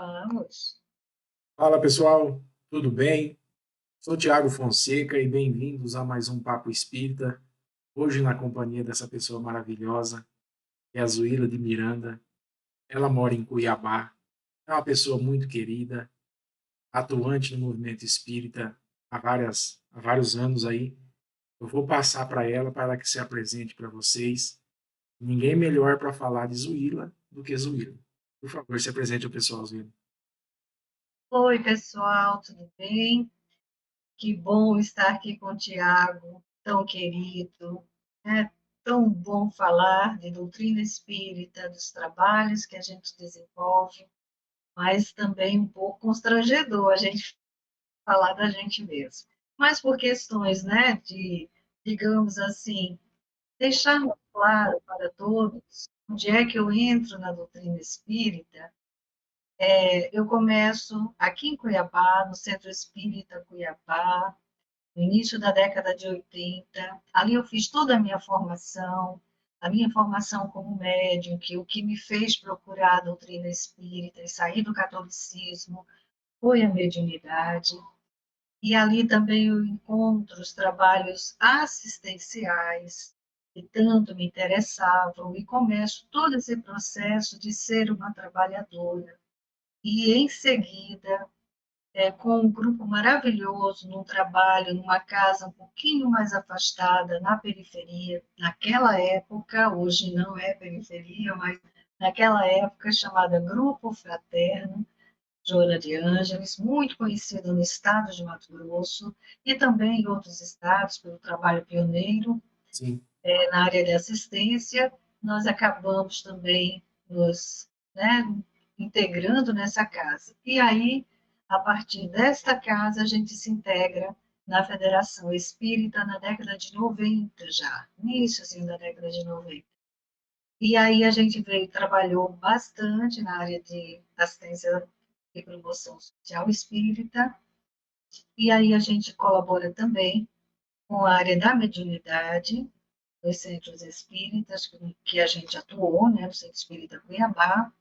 Vamos. Fala pessoal, tudo bem? Sou Tiago Fonseca e bem-vindos a mais um Papo Espírita. Hoje, na companhia dessa pessoa maravilhosa, que é a Zuíla de Miranda. Ela mora em Cuiabá, é uma pessoa muito querida, atuante no movimento espírita há vários anos aí. Eu vou passar para ela que se apresente para vocês. Ninguém melhor para falar de Zuíla do que Zuíla. Por favor, se apresente ao pessoal, Zuíla. Oi, pessoal, tudo bem? Que bom estar aqui com o Tiago, tão querido. É tão bom falar de doutrina espírita, dos trabalhos que a gente desenvolve, mas também um pouco constrangedor a gente falar da gente mesmo. Mas por questões, né, de, digamos assim, deixar claro para todos onde é que eu entro na doutrina espírita. Eu começo aqui em Cuiabá, no Centro Espírita Cuiabá, no início da década de 80. Ali eu fiz toda a minha formação como médium, que o que me fez procurar a doutrina espírita e sair do catolicismo foi a mediunidade. E ali também eu encontro os trabalhos assistenciais que tanto me interessavam e começo todo esse processo de ser uma trabalhadora. E em seguida, com um grupo maravilhoso, num trabalho, numa casa um pouquinho mais afastada, na periferia, naquela época, hoje não é periferia, mas naquela época chamada Grupo Fraterno, Joana de Ângeles, muito conhecida no estado de Mato Grosso e também em outros estados pelo trabalho pioneiro Sim, na área de assistência. Nós acabamos também nos, né, integrando nessa casa. E aí, a partir desta casa, a gente se integra na Federação Espírita na década de 90 já, início assim, da década de 90. E aí a gente veio, trabalhou bastante na área de assistência e promoção social espírita, e aí a gente colabora também com a área da mediunidade, dos centros espíritas que a gente atuou, né, no Centro Espírita Cuiabá,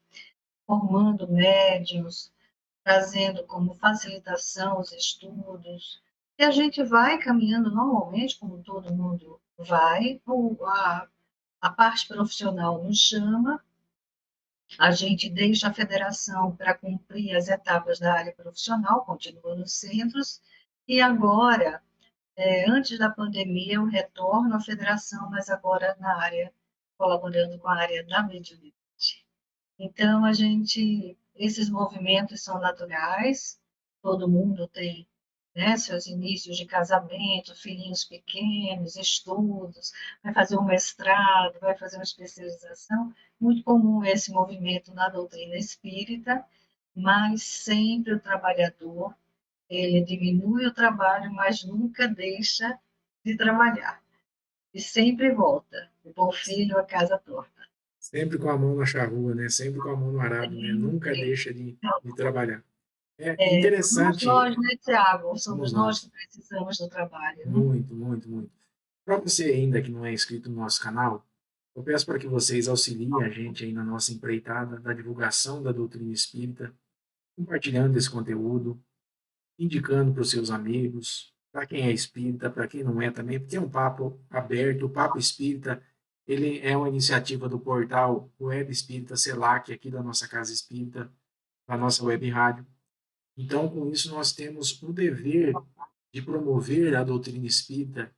formando médiuns, trazendo como facilitação os estudos. E a gente vai caminhando normalmente, como todo mundo vai, a parte profissional nos chama, a gente deixa a federação para cumprir as etapas da área profissional, continua nos centros, e agora, antes da pandemia, eu retorno à federação, mas agora na área, colaborando com a área da mediunidade. Então, esses movimentos são naturais, todo mundo tem, né, seus inícios de casamento, filhinhos pequenos, estudos, vai fazer um mestrado, vai fazer uma especialização. Muito comum esse movimento na doutrina espírita, mas sempre o trabalhador, ele diminui o trabalho, mas nunca deixa de trabalhar. E sempre volta. O bom filho a casa torna. sempre com a mão na charrua, né? Sempre com a mão no arado, né? Nunca Sempre. deixa de trabalhar. É Somos interessante, nós, né, Tiago? somos Somos nós que nós. precisamos do trabalho, né? Muito, muito, muito. Para você ainda que não é inscrito no nosso canal, eu peço para que vocês auxiliem a gente aí na nossa empreitada da divulgação da doutrina espírita, compartilhando esse conteúdo, indicando para os seus amigos, para quem é espírita, para quem não é também, porque é um papo aberto, o Papo Espírita, ele é uma iniciativa do portal Web Espírita Selac, aqui da nossa Casa Espírita, da nossa web rádio. Então, com isso, nós temos o dever de promover a doutrina espírita,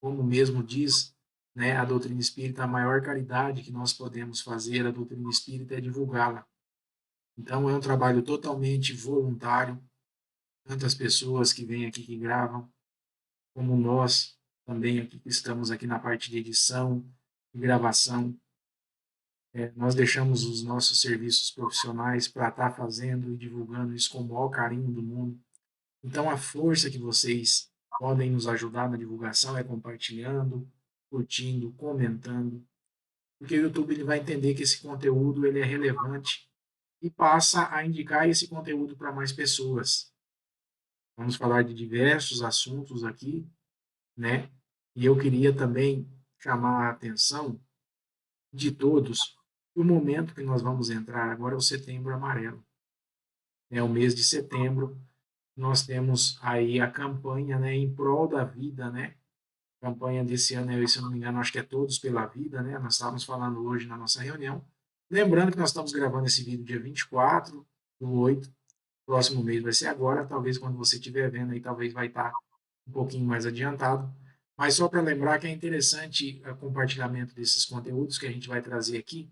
como mesmo diz, né, a doutrina espírita, a maior caridade que nós podemos fazer, a doutrina espírita é divulgá-la. Então, é um trabalho totalmente voluntário, tantas pessoas que vêm aqui que gravam, como nós também aqui que estamos aqui na parte de edição e gravação. Nós deixamos os nossos serviços profissionais para estar fazendo e divulgando isso com o maior carinho do mundo. Então, a força que vocês podem nos ajudar na divulgação é compartilhando, curtindo, comentando, porque o YouTube ele vai entender que esse conteúdo ele é relevante e passa a indicar esse conteúdo para mais pessoas. Vamos falar de diversos assuntos aqui, né? E eu queria também chamar a atenção de todos o momento que nós vamos entrar agora é o Setembro Amarelo. né, o mês de setembro, nós temos aí a campanha, né, em prol da vida, né? A campanha desse ano, se eu não me engano, acho que é Todos pela Vida, né? Nós estávamos falando hoje na nossa reunião. Lembrando que nós estamos gravando esse vídeo dia 24/8, próximo mês vai ser agora, talvez quando você estiver vendo aí, talvez vai estar um pouquinho mais adiantado. Mas só para lembrar que é interessante o compartilhamento desses conteúdos que a gente vai trazer aqui,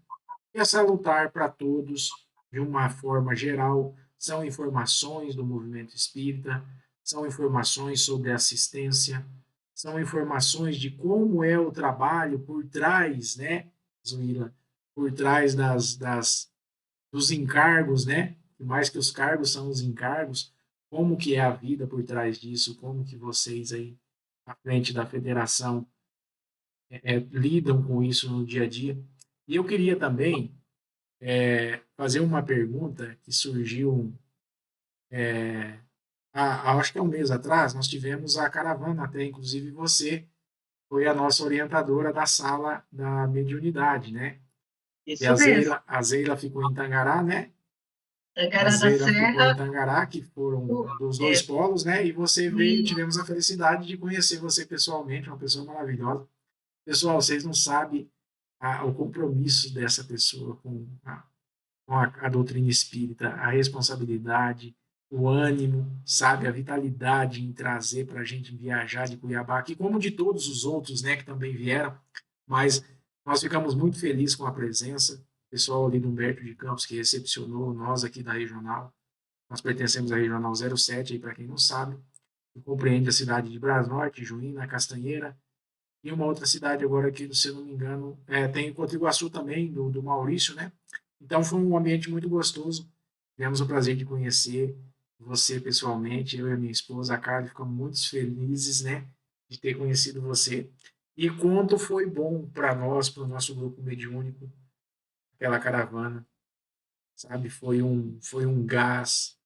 é salutar para todos de uma forma geral, são informações do movimento espírita, são informações sobre assistência, são informações de como é o trabalho por trás, né, Zuila, por trás dos encargos, né, mais que os cargos são os encargos, como que é a vida por trás disso, como que vocês aí, à frente da federação, lidam com isso no dia a dia. E eu queria também fazer uma pergunta que surgiu, acho que há um mês atrás, nós tivemos a caravana, até inclusive você foi a nossa orientadora da sala da mediunidade, né? E Isso mesmo. A Zeila ficou em Tangará, né? A Tangará da Zeila ficou em Serra, Tangará, que foram o- dos dois é, polos, né? E você veio, e tivemos a felicidade de conhecer você pessoalmente, uma pessoa maravilhosa. Pessoal, vocês não sabem o compromisso dessa pessoa com a doutrina espírita, a responsabilidade, o ânimo, sabe, a vitalidade em trazer para a gente viajar de Cuiabá, aqui, como de todos os outros, né, que também vieram, mas nós ficamos muito felizes com a presença, o pessoal ali do Humberto de Campos, que recepcionou nós aqui da Regional, nós pertencemos à Regional 07, para quem não sabe, que compreende a cidade de Brasnorte, Juína, Castanheira, e uma outra cidade agora aqui, se eu não me engano, tem Cotiguaçu também, do Maurício, né? Então foi um ambiente muito gostoso. Tivemos o prazer de conhecer você pessoalmente, eu e a minha esposa, a Carla, ficamos muito felizes, né, de ter conhecido você. E quanto foi bom para nós, para o nosso grupo mediúnico, aquela caravana, sabe? Foi um gás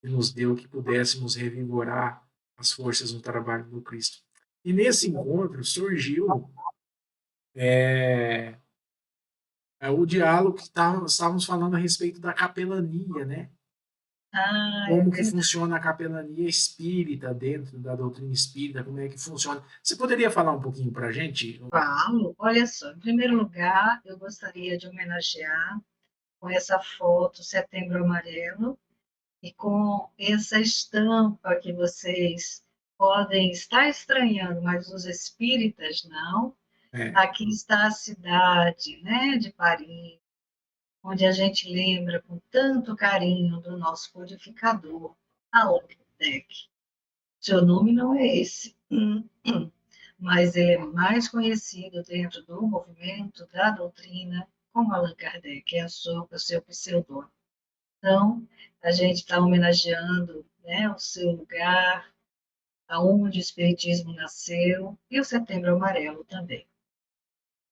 que nos deu que pudéssemos revigorar as forças no trabalho do Cristo. E nesse encontro surgiu é, o diálogo que estávamos falando a respeito da capelania, né? é Como que verdade. funciona a capelania espírita dentro da doutrina espírita, como é que funciona. Você poderia falar um pouquinho para a gente? Falo, olha só, em primeiro lugar, eu gostaria de homenagear com essa foto Setembro Amarelo e com essa estampa que vocês podem estar estranhando, mas os espíritas não. É, Aqui está a cidade, né, de Paris, onde a gente lembra com tanto carinho do nosso codificador, Allan Kardec. Seu nome não é esse, mas ele é mais conhecido dentro do movimento da doutrina como Allan Kardec, é o seu pseudônimo. Então, a gente está homenageando, né, o seu lugar, aonde o Espiritismo nasceu, e o Setembro Amarelo também.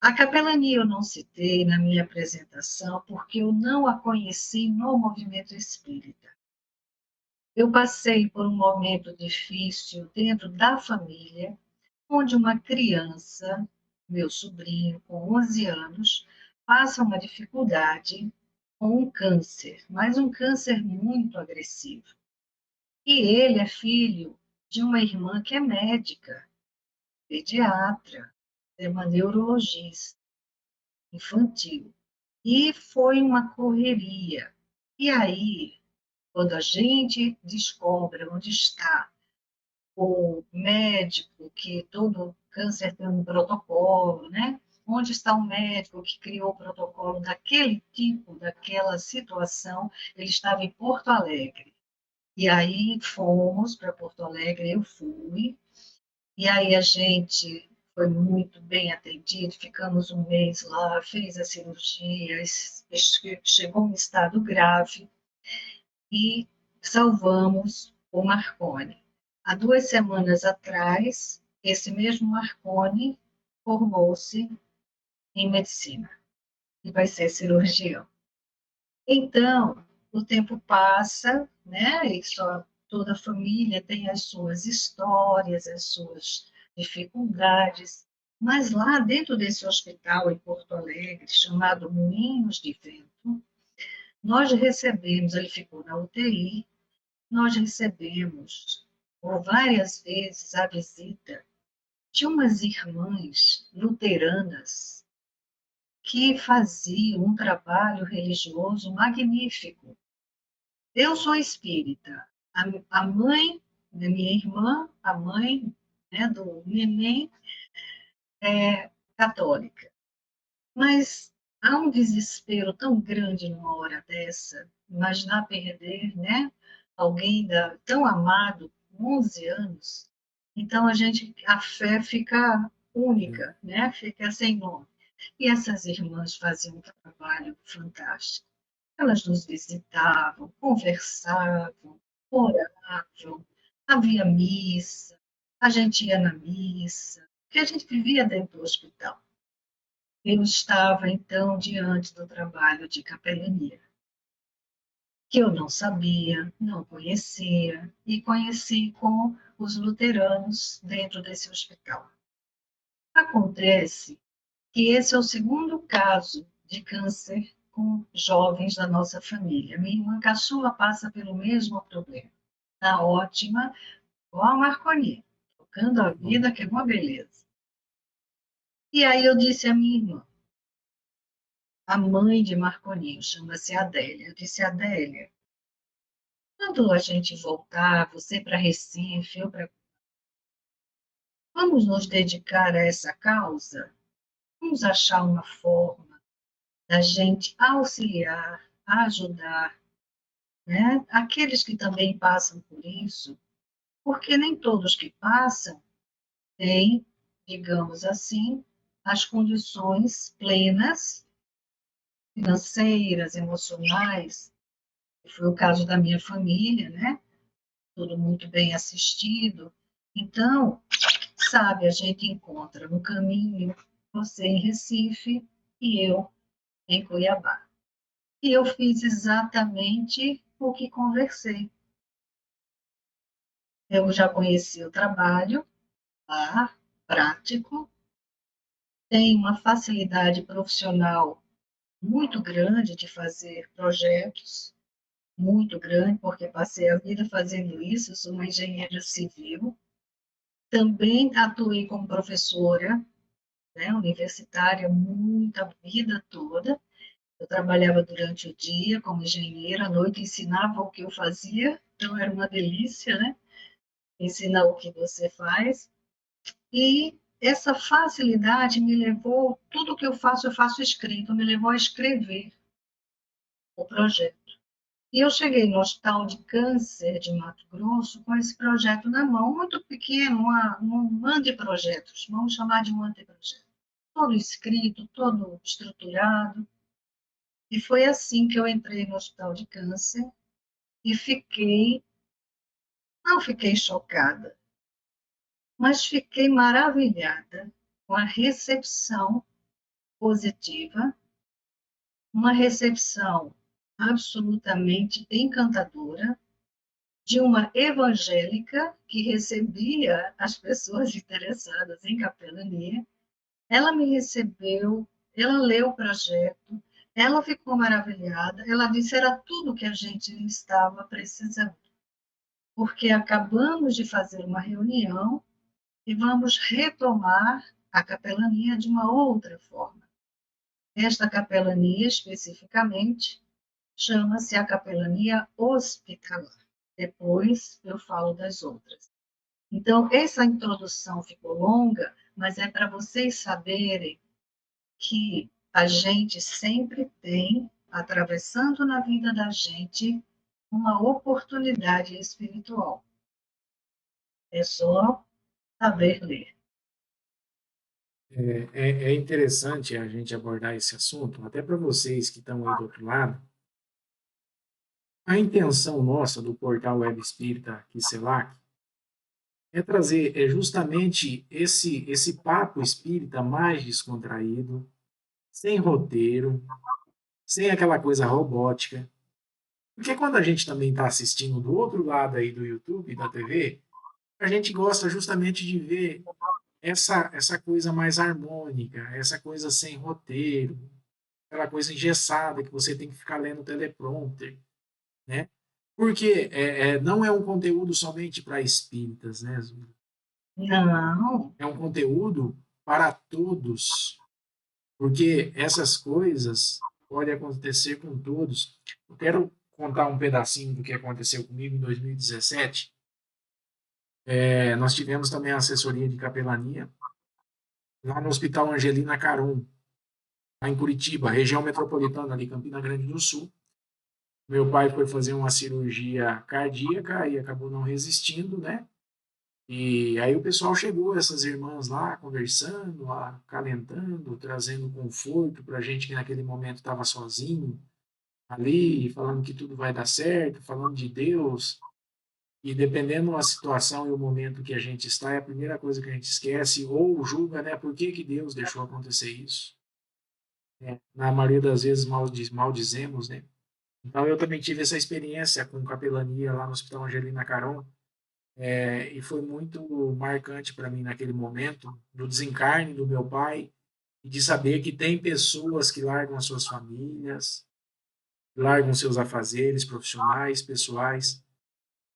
A capelania eu não citei na minha apresentação porque eu não a conheci no movimento espírita. Eu passei por um momento difícil dentro da família, onde uma criança, meu sobrinho, com 11 anos, passa uma dificuldade com um câncer, mas um câncer muito agressivo. E ele é filho de uma irmã que é médica, pediatra, é uma neurologista infantil. E foi uma correria. E aí, quando a gente descobre onde está o médico, que todo câncer tem um protocolo, né? Onde está o médico que criou o protocolo daquele tipo, daquela situação? Ele estava em Porto Alegre. E aí fomos para Porto Alegre, eu fui, e aí a gente foi muito bem atendido, ficamos um mês lá, fez a cirurgia, chegou em estado grave e salvamos o Marconi. Há 2 semanas atrás, esse mesmo Marconi formou-se em medicina e vai ser cirurgião. Então, o tempo passa, né? E só toda família tem as suas histórias, as suas dificuldades. Mas lá dentro desse hospital em Porto Alegre, chamado Moinhos de Vento, Nós recebemos, ele ficou na UTI, nós recebemos por várias vezes a visita de umas irmãs luteranas que faziam um trabalho religioso magnífico. Eu sou espírita. A mãe da minha irmã, a mãe, né, do neném, é católica. Mas há um desespero tão grande numa hora dessa, imaginar perder, né, alguém tão amado, com 11 anos. Então a fé fica única, né, fica sem nome. E essas irmãs faziam um trabalho fantástico. Elas nos visitavam, conversavam, oravam, havia missa, a gente ia na missa, porque a gente vivia dentro do hospital. Eu estava, então, diante do trabalho de capelania, que eu não sabia, não conhecia, e conheci com os luteranos dentro desse hospital. Acontece que esse é o segundo caso de câncer com jovens da nossa família. Minha irmã caçula passa pelo mesmo problema. Está ótima, igual a Marconi, tocando a vida, que é uma beleza. E aí eu disse à minha irmã, a mãe de Marconinho, chama-se Adélia. Eu disse, Adélia, quando a gente voltar, você para Recife, vamos nos dedicar a essa causa? Vamos achar uma forma da gente auxiliar, ajudar, né? Aqueles que também passam por isso, porque nem todos que passam têm, digamos assim, as condições plenas, financeiras, emocionais, que foi o caso da minha família, né? Tudo muito bem assistido. Então, sabe, a gente encontra no caminho você em Recife e eu em Cuiabá. E eu fiz exatamente o que conversei. Eu já conheci o trabalho lá, prático, tenho uma facilidade profissional muito grande de fazer projetos, muito grande, porque passei a vida fazendo isso, eu sou uma engenheira civil. Também atuei como professora, né, universitária, muita vida toda. Eu trabalhava durante o dia como engenheira, à noite ensinava o que eu fazia, então era uma delícia, né? Ensinar o que você faz. E essa facilidade me levou, tudo que eu faço escrito, me levou a escrever o projeto. E eu cheguei no Hospital de Câncer de Mato Grosso com esse projeto na mão, muito pequeno, um anteprojetos, vamos chamar de um anteprojeto. Todo escrito, todo estruturado. E foi assim que eu entrei no Hospital de Câncer e não fiquei chocada, mas fiquei maravilhada com a recepção positiva, uma recepção absolutamente encantadora de uma evangélica que recebia as pessoas interessadas em capelania. Ela me recebeu, ela leu o projeto, ela ficou maravilhada, ela disse era tudo que a gente estava precisando, porque acabamos de fazer uma reunião e vamos retomar a capelania de uma outra forma. Esta capelania, especificamente, chama-se a capelania hospitalar. Depois eu falo das outras. Então, essa introdução ficou longa, mas é para vocês saberem que a gente sempre tem, atravessando na vida da gente, uma oportunidade espiritual. É só saber ler. É interessante a gente abordar esse assunto, até para vocês que estão aí do outro lado. A intenção nossa do portal Web Espírita Kiselac é justamente esse papo espírita mais descontraído, sem roteiro, sem aquela coisa robótica. Porque quando a gente também está assistindo do outro lado aí do YouTube, da TV, a gente gosta justamente de ver essa coisa mais harmônica, essa coisa sem roteiro, aquela coisa engessada que você tem que ficar lendo teleprompter, né? Porque não é um conteúdo somente para espíritas, né? Não, É um conteúdo para todos, porque essas coisas podem acontecer com todos. Eu quero contar um pedacinho do que aconteceu comigo em 2017. Nós tivemos também a assessoria de capelania lá no Hospital Angelina Caron, lá em Curitiba, região metropolitana ali, Campina Grande do Sul. Meu pai foi fazer uma cirurgia cardíaca e acabou não resistindo, né? E aí o pessoal chegou, essas irmãs lá, conversando, lá, acalentando, trazendo conforto para a gente que naquele momento estava sozinho, ali, falando que tudo vai dar certo, falando de Deus. E dependendo da situação e o momento que a gente está, é a primeira coisa que a gente esquece ou julga, né? Por que que Deus deixou acontecer isso? Na maioria das vezes maldizemos, né? Então eu também tive essa experiência com capelania lá no Hospital Angelina Caron, e foi muito marcante para mim naquele momento, do desencarne do meu pai, e de saber que tem pessoas que largam as suas famílias, largam seus afazeres profissionais, pessoais,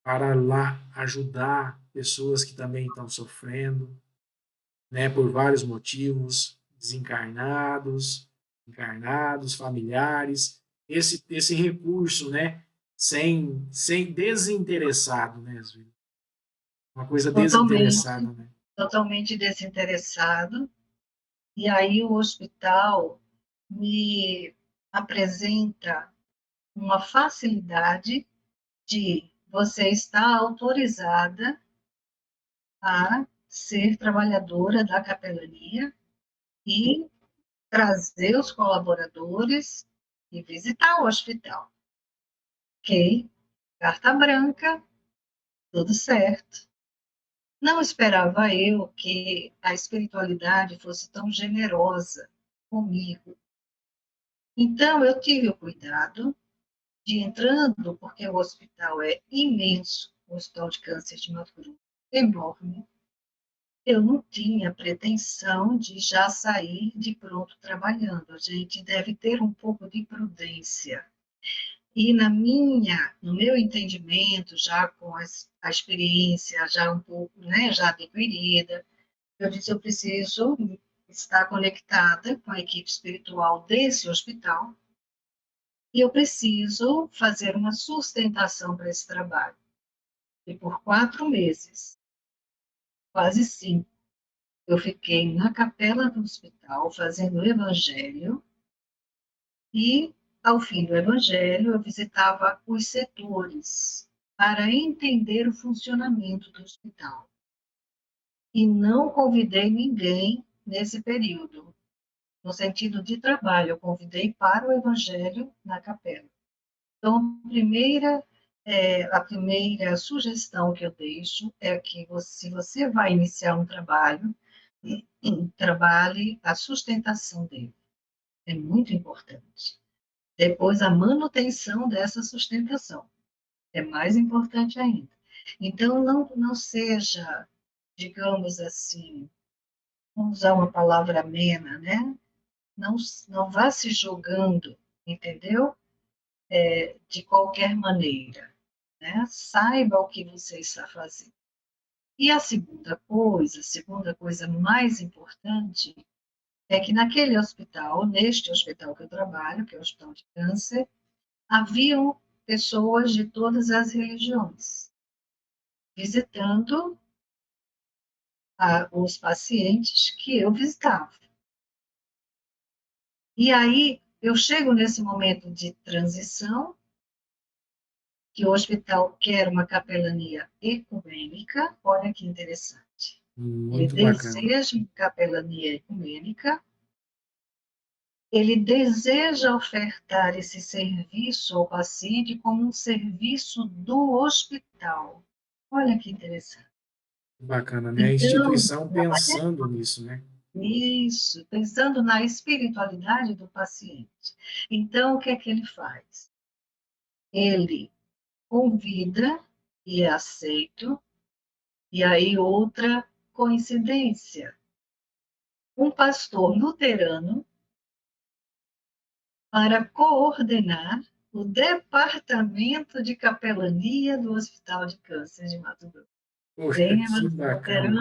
para lá ajudar pessoas que também estão sofrendo, né, por vários motivos, desencarnados, encarnados, familiares, esse recurso, né, sem desinteressado, né, às vezes. Uma coisa totalmente, desinteressada, né? totalmente desinteressado. E aí o hospital me apresenta uma facilidade de você estar autorizada a ser trabalhadora da capelania e trazer os colaboradores e visitar o hospital. Ok, carta branca, tudo certo. Não esperava eu que a espiritualidade fosse tão generosa comigo. Então, eu tive o cuidado de entrando, porque o hospital é imenso, o Hospital de Câncer de Mato Grosso, enorme. Eu não tinha pretensão de já sair de pronto trabalhando. A gente deve ter um pouco de prudência. E no meu entendimento, já com a experiência já um pouco, né, já adquirida, eu disse, eu preciso estar conectada com a equipe espiritual desse hospital e eu preciso fazer uma sustentação para esse trabalho. E por 4 meses, quase 5, eu fiquei na capela do hospital fazendo o evangelho e, ao fim do evangelho, eu visitava os setores para entender o funcionamento do hospital. E não convidei ninguém nesse período, no sentido de trabalho, eu convidei para o evangelho na capela. Então, a primeira sugestão que eu deixo é que se você vai iniciar um trabalho, trabalhe a sustentação dele. É muito importante. Depois, a manutenção dessa sustentação. É mais importante ainda. Então, não seja, digamos assim, vamos usar uma palavra amena, né? Não, não vá se jogando, entendeu? De qualquer maneira, né? Saiba o que você está fazendo. E a segunda coisa mais importante, é que naquele hospital, neste hospital que eu trabalho, que é o Hospital de Câncer, haviam pessoas de todas as religiões visitando os pacientes que eu visitava. E aí eu chego nesse momento de transição, que o hospital quer uma capelania ecumênica, olha que interessante. Ele Muito bacana. deseja uma capelania ecumênica, ele deseja ofertar esse serviço ao paciente como um serviço do hospital. Olha que interessante. Bacana, né? A Então, instituição pensando nisso, né? isso, pensando na espiritualidade do paciente. Então, o que é que ele faz? Ele convida e é aceito, e aí outra coincidência. Um pastor luterano para coordenar o Departamento de Capelania do Hospital de Câncer de Mato Grosso. Poxa, Lembra, que bacana.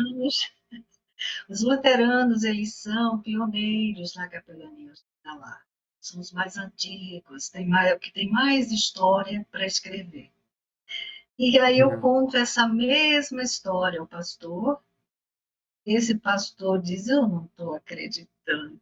os luteranos, eles são pioneiros na capelania hospitalar. São os mais antigos, que tem mais história para escrever. E aí eu Legal. conto essa mesma história ao pastor. Esse pastor diz: Eu não estou acreditando.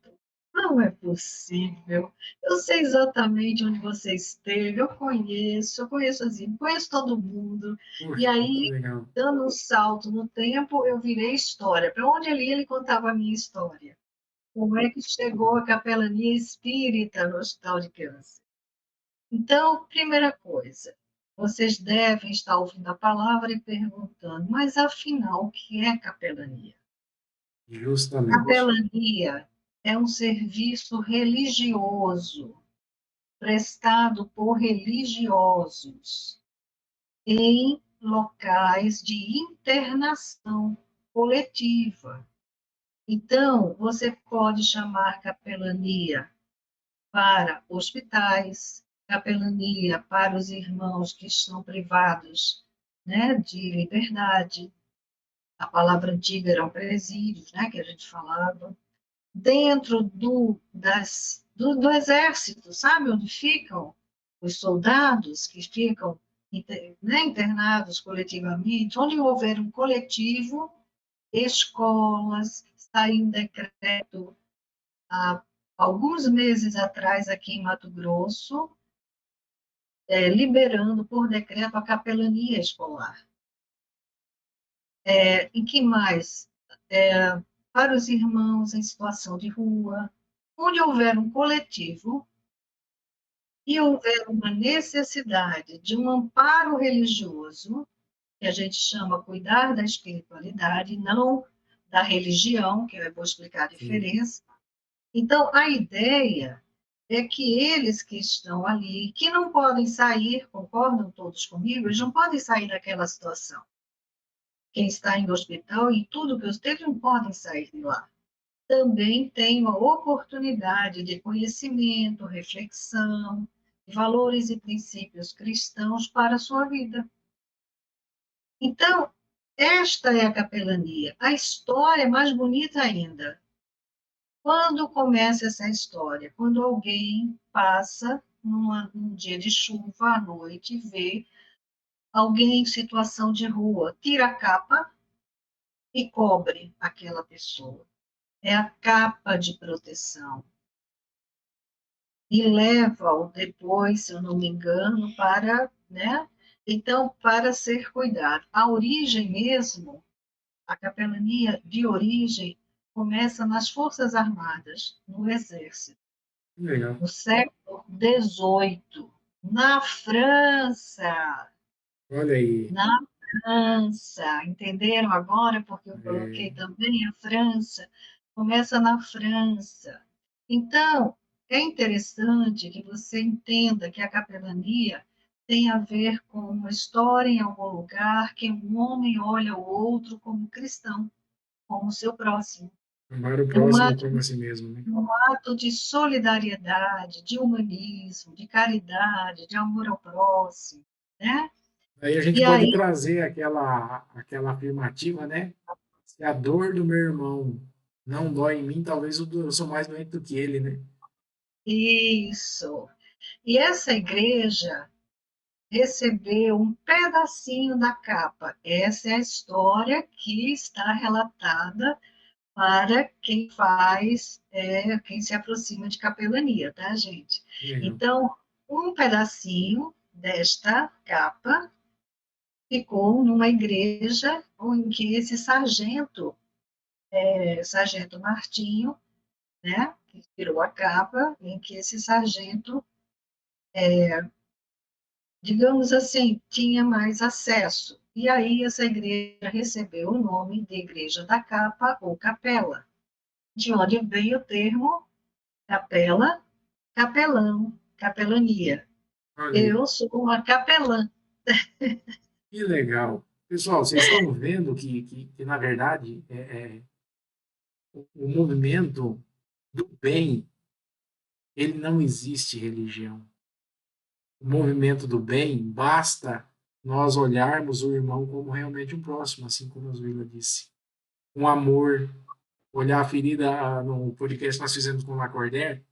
Não é possível. Eu sei exatamente onde você esteve, eu conheço assim, conheço todo mundo. E Poxa, que aí, legal. dando um salto no tempo, eu virei história. Para onde ele contava a minha história. Como é que chegou a capelania espírita no Hospital de Câncer? Então, primeira coisa, vocês devem estar ouvindo a palavra e perguntando, mas afinal, o que é capelania? Justamente. Capelania é um serviço religioso prestado por religiosos em locais de internação coletiva. Então, você pode chamar capelania para hospitais, capelania para os irmãos que estão privados, né, de liberdade. A palavra antiga eram presídios, né, que a gente falava. Dentro do exército, sabe onde ficam os soldados que ficam, né, internados coletivamente, onde houver um coletivo, escolas, saiu um decreto há alguns meses atrás aqui em Mato Grosso, liberando por decreto a capelania escolar. Em que mais? Para os irmãos em situação de rua, onde houver um coletivo e houver uma necessidade de um amparo religioso, que a gente chama cuidar da espiritualidade, não da religião, que eu vou explicar a Sim. diferença. Então, a ideia é que eles que estão ali, que não podem sair, concordam todos comigo, eles não podem sair daquela situação. Quem está em hospital e tudo que eu eles não podem sair de lá. Também tem uma oportunidade de conhecimento, reflexão, valores e princípios cristãos para a sua vida. Então, esta é a capelania. A história é mais bonita ainda. Quando começa essa história? Quando alguém passa num dia de chuva à noite e vê alguém em situação de rua, tira a capa e cobre aquela pessoa. É a capa de proteção. E leva-o depois, se eu não me engano, para, né? Então, para ser cuidado. A origem mesmo, a capelania de origem, começa nas Forças Armadas, no Exército, Legal. no século XVIII, na França. Olha aí. Na França, entenderam agora? Porque eu coloquei É, também a França. Começa na França. Então, é interessante que você entenda que a capelania tem a ver com uma história em algum lugar que um homem olha o outro como cristão, como seu próximo. amar o É um próximo ato, como a si mesmo, né? um ato de solidariedade, de humanismo, de caridade, de amor ao próximo, né? Aí a gente E pode aí, trazer aquela afirmativa, né? Se a dor do meu irmão não dói em mim, talvez eu sou mais doente do que ele, né? isso. E essa igreja recebeu um pedacinho da capa. Essa é a história que está relatada para quem faz, quem se aproxima de capelania, tá, gente? Legal. Então, um pedacinho desta capa ficou numa igreja em que esse sargento, sargento Martinho, né, que tirou a capa, em que esse sargento, digamos assim, tinha mais acesso. E aí essa igreja recebeu o nome de Igreja da Capa ou Capela, de onde vem o termo capela, capelão, capelania. Olha aí. Eu sou uma capelã. Que legal. Pessoal, vocês estão vendo que na verdade, o movimento do bem ele não existe religião. O movimento do bem, basta nós olharmos o irmão como realmente um próximo, assim como a Zuila disse. Um amor, olhar a ferida no podcast que nós fizemos com o Lacordaire.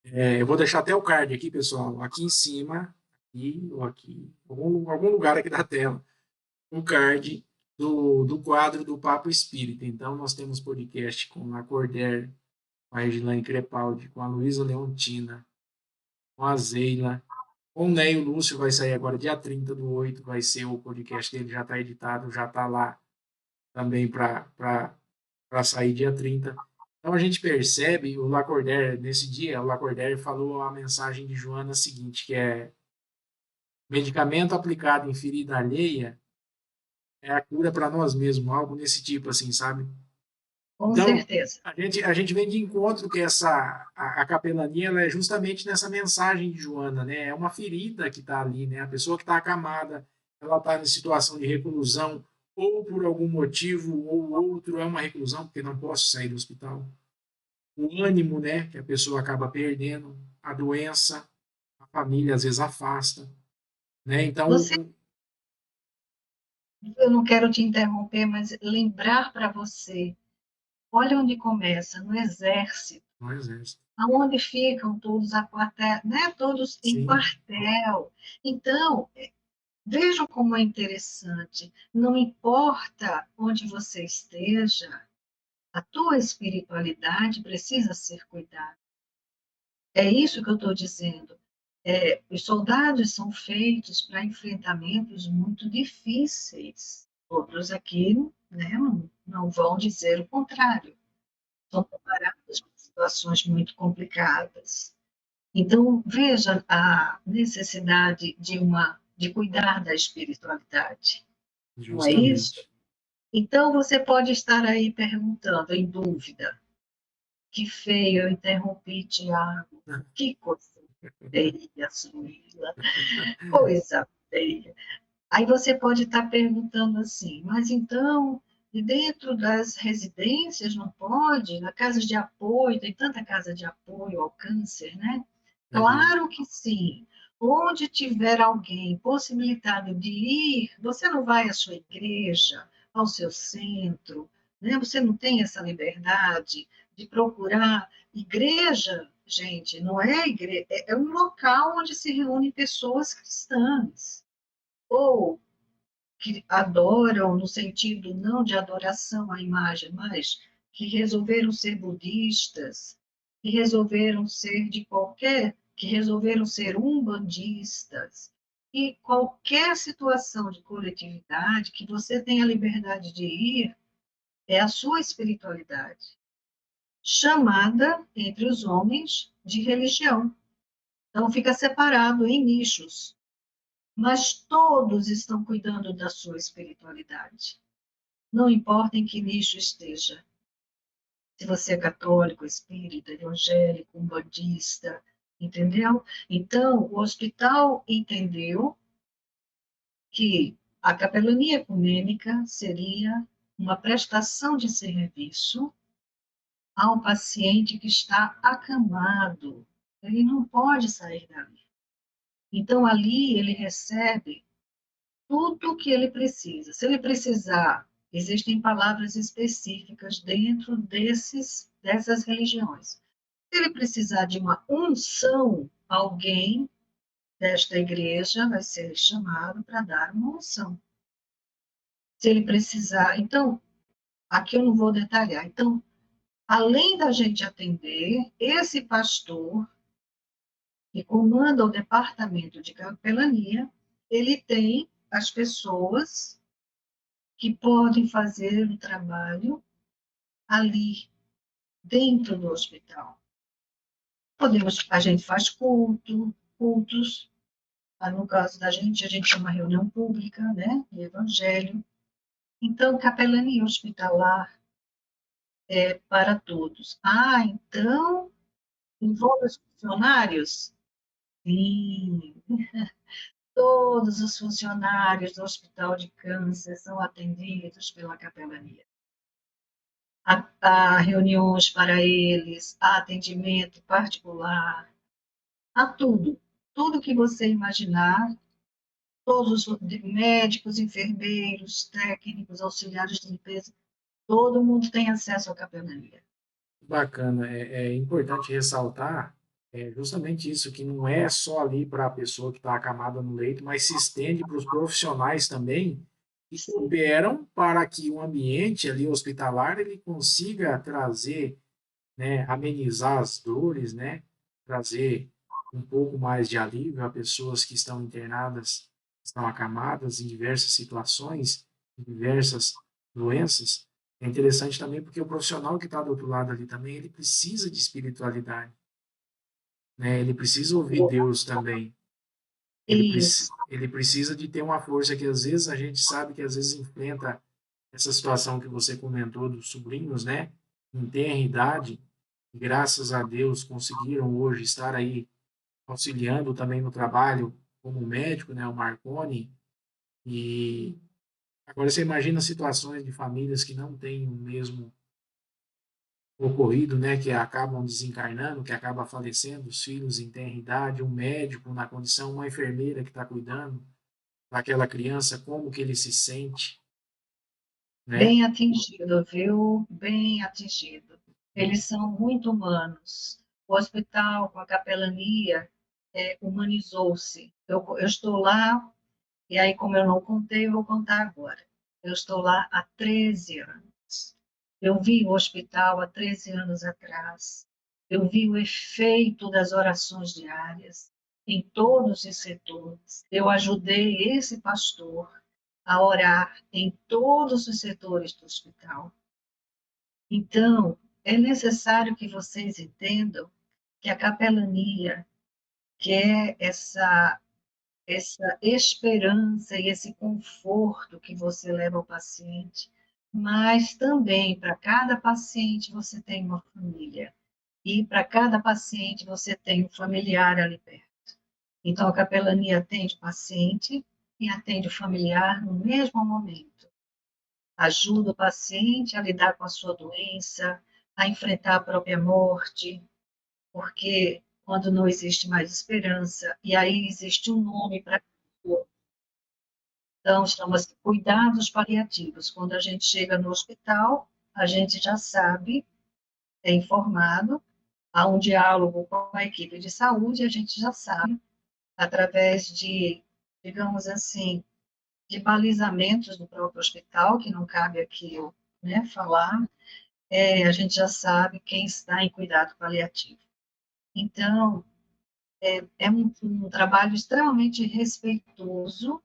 Eu vou deixar até o card aqui, pessoal, aqui em cima, aqui ou aqui, algum lugar aqui da tela, um card do quadro do Papo Espírita. Então, nós temos podcast com o Lacordaire, com a Edilane Crepaldi, com a Luísa Leontina, com a Zeila, com o Neio Lúcio, vai sair agora dia 30/8, vai ser o podcast dele, já está editado, já está lá também para sair dia 30. Então a gente percebe, o Lacordaire, nesse dia, o Lacordaire falou a mensagem de Joana seguinte, que é: medicamento aplicado em ferida alheia é a cura para nós mesmos, algo nesse tipo, assim, sabe? Com Então, certeza. a gente vem de encontro que a capelania ela é justamente nessa mensagem de Joana, né? É uma ferida que está ali, né? A pessoa que está acamada, ela está em situação de reclusão, ou por algum motivo ou outro, é uma reclusão, porque não posso sair do hospital. O ânimo, né? Que a pessoa acaba perdendo, a doença, a família às vezes afasta, né? Então, Você, eu não quero te interromper, mas lembrar para você, olha onde começa, no exército, no exército. aonde ficam todos a quartel, né? Todos em Sim, quartel. Então, vejam como é interessante. Não importa onde você esteja, a tua espiritualidade precisa ser cuidada. É isso que eu estou dizendo. Os soldados são feitos para enfrentamentos muito difíceis. Outros aqui, né, não vão dizer o contrário. São preparados para situações muito complicadas. Então, veja a necessidade de cuidar da espiritualidade, não é isso? justamente. Então, você pode estar aí perguntando, em dúvida: que feio, eu interrompi, Tiago. Que coisa feia, Suíla. Coisa feia. Aí você pode estar perguntando assim, mas então, e dentro das residências não pode? Na casa de apoio, tem tanta casa de apoio ao câncer, né? Uhum. Claro que sim. Onde tiver alguém possibilitado de ir, você não vai à sua igreja, ao seu centro, né? Você não tem essa liberdade de procurar igreja, gente, não é igreja, é um local onde se reúnem pessoas cristãs ou que adoram no sentido não de adoração à imagem, mas que resolveram ser budistas, que resolveram ser de qualquer, que resolveram ser umbandistas, e qualquer situação de coletividade que você tenha liberdade de ir, é a sua espiritualidade, chamada entre os homens de religião. Então fica separado em nichos, mas todos estão cuidando da sua espiritualidade. Não importa em que nicho esteja. Se você é católico, espírita, evangélico, umbandista, entendeu? Então, o hospital entendeu que a capelania ecumênica seria uma prestação de serviço ao paciente que está acamado. Ele não pode sair dali. Então, ali ele recebe tudo o que ele precisa. Se ele precisar, existem palavras específicas dentro dessas religiões. Se ele precisar de uma unção, alguém desta igreja vai ser chamado para dar uma unção. Se ele precisar, então, aqui eu não vou detalhar. Então, além da gente atender, esse pastor que comanda o departamento de capelania, ele tem as pessoas que podem fazer o trabalho ali, dentro do hospital. A gente faz cultos, no caso da gente, a gente chama reunião pública, né, de evangelho. Então, capelania hospitalar é para todos. Ah, então, envolve os funcionários? Sim, todos os funcionários do Hospital de Câncer são atendidos pela capelania. há reuniões para eles, há atendimento particular, há tudo. Tudo que você imaginar, todos os médicos, enfermeiros, técnicos, auxiliares de limpeza, todo mundo tem acesso à capelania. Bacana. É importante ressaltar justamente isso, que não é só ali para a pessoa que está acamada no leito, mas se estende para os profissionais também que Sim. cooperam para que o ambiente ali hospitalar ele consiga trazer, né, amenizar as dores, né, trazer um pouco mais de alívio a pessoas que estão internadas, estão acamadas em diversas situações, em diversas doenças. É interessante também porque o profissional que está do outro lado ali também, ele precisa de espiritualidade, né? Ele precisa ouvir Deus também. Isso. Ele precisa de ter uma força que às vezes a gente sabe que às vezes enfrenta essa situação que você comentou dos sobrinhos, né? Em tenra idade, graças a Deus conseguiram hoje estar aí auxiliando também no trabalho como médico, né? O Marconi. E agora você imagina situações de famílias que não têm o mesmo ocorrido, né? Que acabam desencarnando, que acaba falecendo, os filhos em tenra idade, um médico na condição, uma enfermeira que está cuidando daquela criança, como que ele se sente, né? Bem atingido, viu? Bem atingido. Eles são muito humanos. O hospital, com a capelania, humanizou-se. Eu estou lá, e aí, como eu não contei, eu vou contar agora. Eu estou lá há 13 anos. Eu vi o hospital há 13 anos atrás. Eu vi o efeito das orações diárias em todos os setores. Eu ajudei esse pastor a orar em todos os setores do hospital. Então, é necessário que vocês entendam que a capelania quer essa esperança e esse conforto que você leva ao paciente, mas também para cada paciente você tem uma família e para cada paciente você tem um familiar ali perto. Então, a capelania atende o paciente e atende o familiar no mesmo momento. Ajuda o paciente a lidar com a sua doença, a enfrentar a própria morte, porque quando não existe mais esperança, e aí existe um nome para aquilo. Então, chama-se cuidados paliativos. Quando a gente chega no hospital, a gente já sabe, é informado, há um diálogo com a equipe de saúde, a gente já sabe, através de, digamos assim, de balizamentos do próprio hospital, que não cabe aqui eu, né, falar, a gente já sabe quem está em cuidado paliativo. Então, é um trabalho extremamente respeitoso,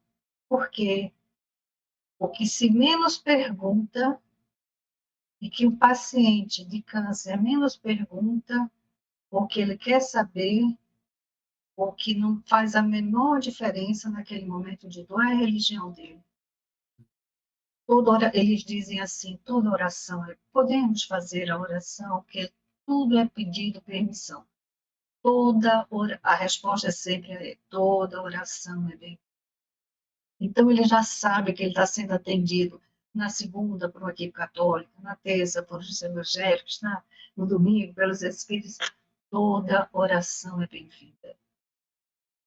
porque o que se menos pergunta e que o paciente de câncer menos pergunta, o que ele quer saber, o que não faz a menor diferença naquele momento de dor é a religião dele. Eles dizem assim, toda oração, podemos fazer a oração, porque tudo é pedido permissão. A resposta é sempre toda oração é bem. Então ele já sabe que ele está sendo atendido na segunda por uma equipe católica, na terça por os evangélicos, no domingo pelos espíritos. Toda oração é bem-vinda.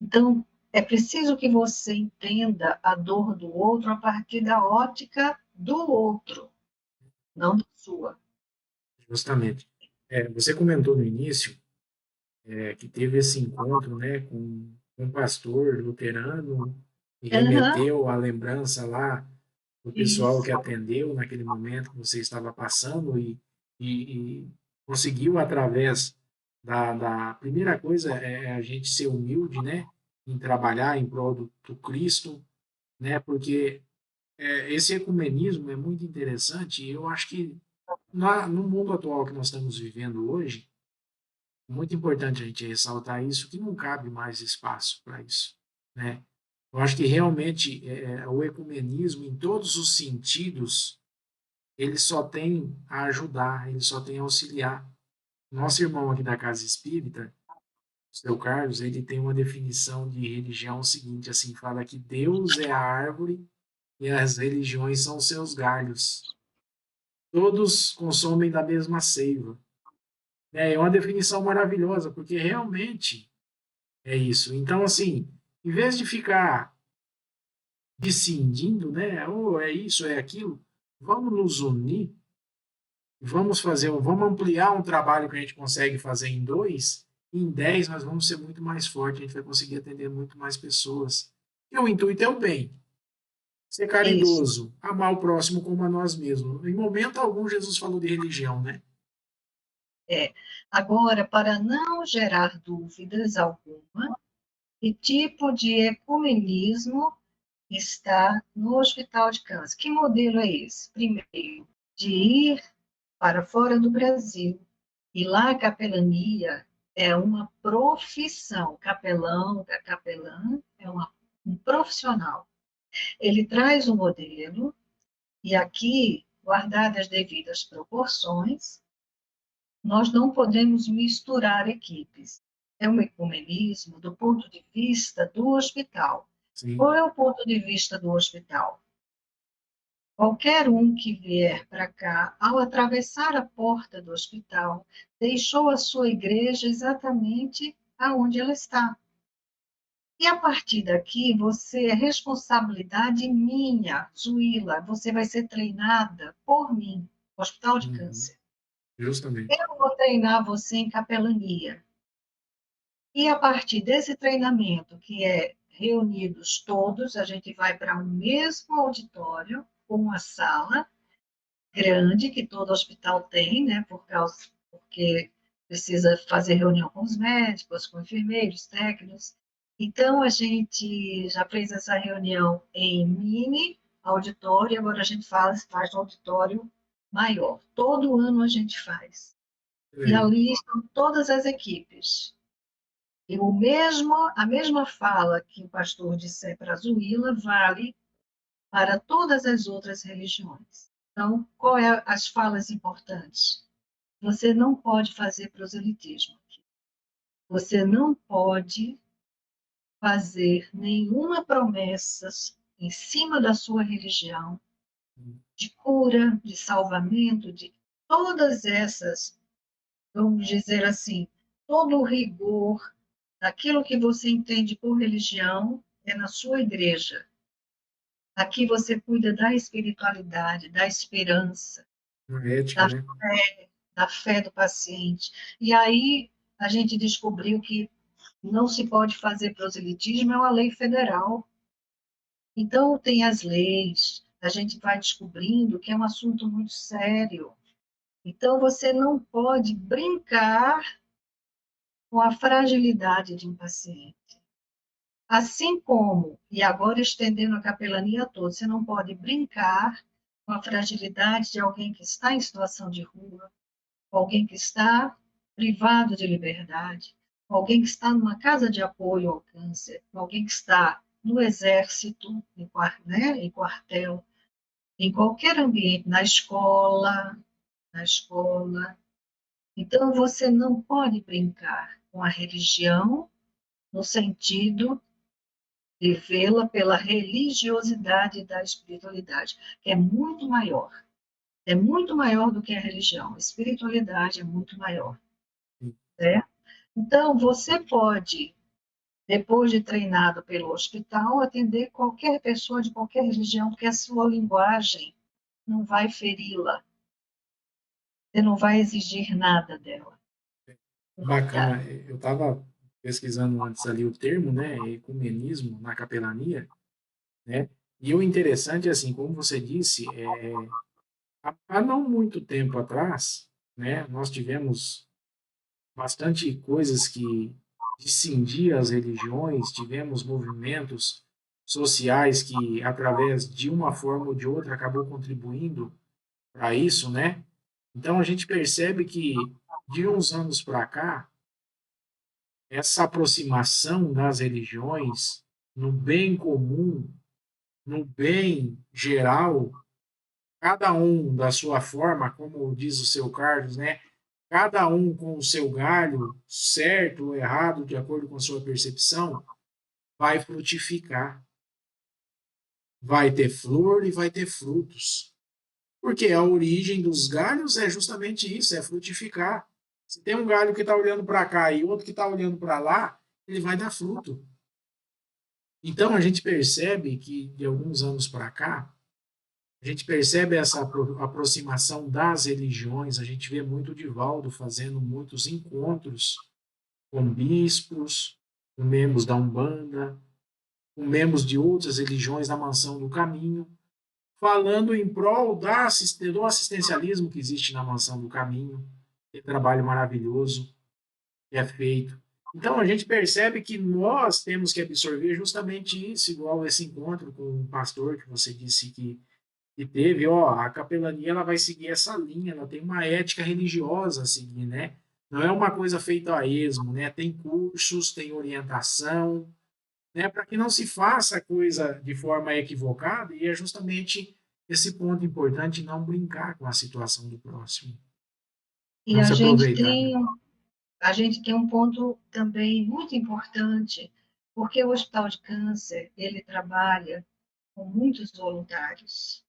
Então é preciso que você entenda a dor do outro a partir da ótica do outro, não da sua. Justamente. Você comentou no início que teve esse encontro, né, com um pastor luterano e Uhum, remeteu a lembrança lá do pessoal isso. que atendeu naquele momento que você estava passando e conseguiu através da primeira coisa é a gente ser humilde, né, em trabalhar em prol do Cristo, né, porque esse ecumenismo é muito interessante e eu acho que no mundo atual que nós estamos vivendo hoje, muito importante a gente ressaltar isso, que não cabe mais espaço para isso, né? Eu acho que realmente o ecumenismo, em todos os sentidos, ele só tem a ajudar, ele só tem a auxiliar. Nosso irmão aqui da Casa Espírita, o seu Carlos, ele tem uma definição de religião seguinte, assim, fala que Deus é a árvore e as religiões são seus galhos. todos consomem da mesma seiva. É uma definição maravilhosa, porque realmente é isso. Então, assim, em vez de ficar decidindo, né, ou é isso, é aquilo, vamos nos unir, vamos ampliar um trabalho que a gente consegue fazer em 2, em 10 nós vamos ser muito mais fortes, a gente vai conseguir atender muito mais pessoas. E o intuito é o bem. Ser Isso. caridoso, amar o próximo como a nós mesmos. Em momento algum, Jesus falou de religião, né? É. Agora, para não gerar dúvidas alguma, que tipo de ecumenismo está no Hospital de Câncer? Que modelo é esse? Primeiro, de ir para fora do Brasil. E lá a capelania é uma profissão. Capelão, capelã é um profissional. Ele traz o modelo e aqui, guardadas as devidas proporções, nós não podemos misturar equipes. É um ecumenismo do ponto de vista do hospital. Sim. Qual é o ponto de vista do hospital? Qualquer um que vier para cá, ao atravessar a porta do hospital, deixou a sua igreja exatamente aonde ela está. E a partir daqui, você é responsabilidade minha, Zuila, você vai ser treinada por mim, Hospital de Uhum. Câncer. Justamente. Eu vou treinar você em capelania. E a partir desse treinamento, que é reunidos todos, a gente vai para um mesmo auditório, uma sala grande, que todo hospital tem, né, porque precisa fazer reunião com os médicos, com enfermeiros, técnicos. Então, a gente já fez essa reunião em mini auditório, agora a gente faz um auditório maior. Todo ano a gente faz. E Legal. ali estão todas as equipes. E a mesma fala que o pastor disser para a Zuíla vale para todas as outras religiões. Então, qual é as falas importantes? Você não pode fazer proselitismo. Você não pode fazer nenhuma promessa em cima da sua religião, de cura, de salvamento, de todas essas, vamos dizer assim, todo o rigor daquilo que você entende por religião é na sua igreja. Aqui você cuida da espiritualidade, da esperança, Uma ética, da, né? da fé do paciente. E aí a gente descobriu que não se pode fazer proselitismo, é uma lei federal. Então, tem as leis, a gente vai descobrindo que é um assunto muito sério. Então, você não pode brincar com a fragilidade de um paciente. Assim como, e agora estendendo a capelania toda, você não pode brincar com a fragilidade de alguém que está em situação de rua, alguém que está privado de liberdade, alguém que está numa casa de apoio ao câncer, alguém que está no exército, em quartel, em qualquer ambiente, na escola. Então, você não pode brincar com a religião no sentido de vê-la pela religiosidade da espiritualidade, que é muito maior do que a religião. A espiritualidade é muito maior, né? Então, você pode, depois de treinado pelo hospital, atender qualquer pessoa de qualquer religião, porque a sua linguagem não vai feri-la, você não vai exigir nada dela. Tá? Bacana. Eu estava pesquisando antes ali o termo, né? Ecumenismo na capelania, né? E o interessante, assim, como você disse, há não muito tempo atrás, né? Nós tivemos bastante coisas que discindiam as religiões, tivemos movimentos sociais que, através de uma forma ou de outra, acabou contribuindo para isso, né? Então a gente percebe que de uns anos para cá, essa aproximação das religiões no bem comum, no bem geral, cada um da sua forma, como diz o seu Carlos, né? Cada um com o seu galho, certo ou errado, de acordo com a sua percepção, vai frutificar. Vai ter flor e vai ter frutos. Porque a origem dos galhos é justamente isso, é frutificar. Se tem um galho que está olhando para cá e outro que está olhando para lá, ele vai dar fruto. Então a gente percebe que de alguns anos para cá, a gente percebe essa aproximação das religiões, a gente vê muito o Divaldo fazendo muitos encontros com bispos, com membros da Umbanda, com membros de outras religiões da Mansão do Caminho, falando em prol do assistencialismo que existe na Mansão do Caminho, que trabalho maravilhoso que é feito. Então a gente percebe que nós temos que absorver justamente isso, igual esse encontro com o pastor que você disse que teve, ó, a capelania ela vai seguir essa linha, ela tem uma ética religiosa a seguir, né? Não é uma coisa feita a esmo, né? Tem cursos, tem orientação, né? Para que não se faça a coisa de forma equivocada, e é justamente esse ponto importante, não brincar com a situação do próximo, E não se aproveitar. a gente tem um ponto também muito importante, porque o Hospital de Câncer, ele trabalha com muitos voluntários.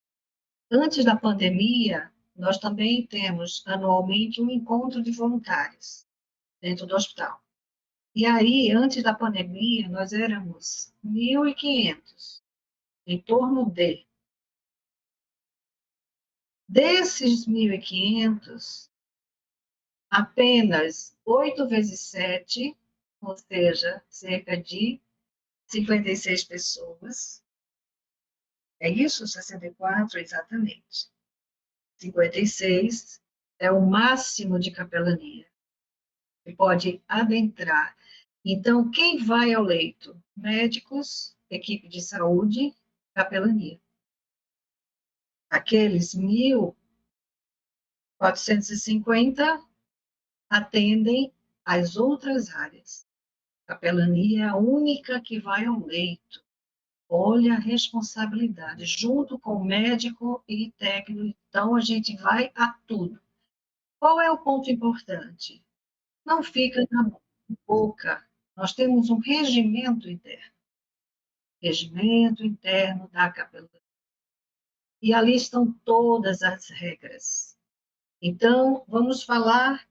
Antes da pandemia, nós também temos anualmente um encontro de voluntários dentro do hospital. E aí, antes da pandemia, nós éramos 1.500, em torno de. Desses 1.500, apenas 8 vezes 7, ou seja, cerca de 56 pessoas. É isso? 64, exatamente. 56 é o máximo de capelania que pode adentrar. Então, quem vai ao leito? Médicos, equipe de saúde, capelania. Aqueles 1.450 atendem as outras áreas. Capelania é a única que vai ao leito. Olha a responsabilidade, junto com o médico e técnico. Então, a gente vai a tudo. Qual é o ponto importante? Não fica na boca. Nós temos um regimento interno da capelania. E ali estão todas as regras. Então, vamos falar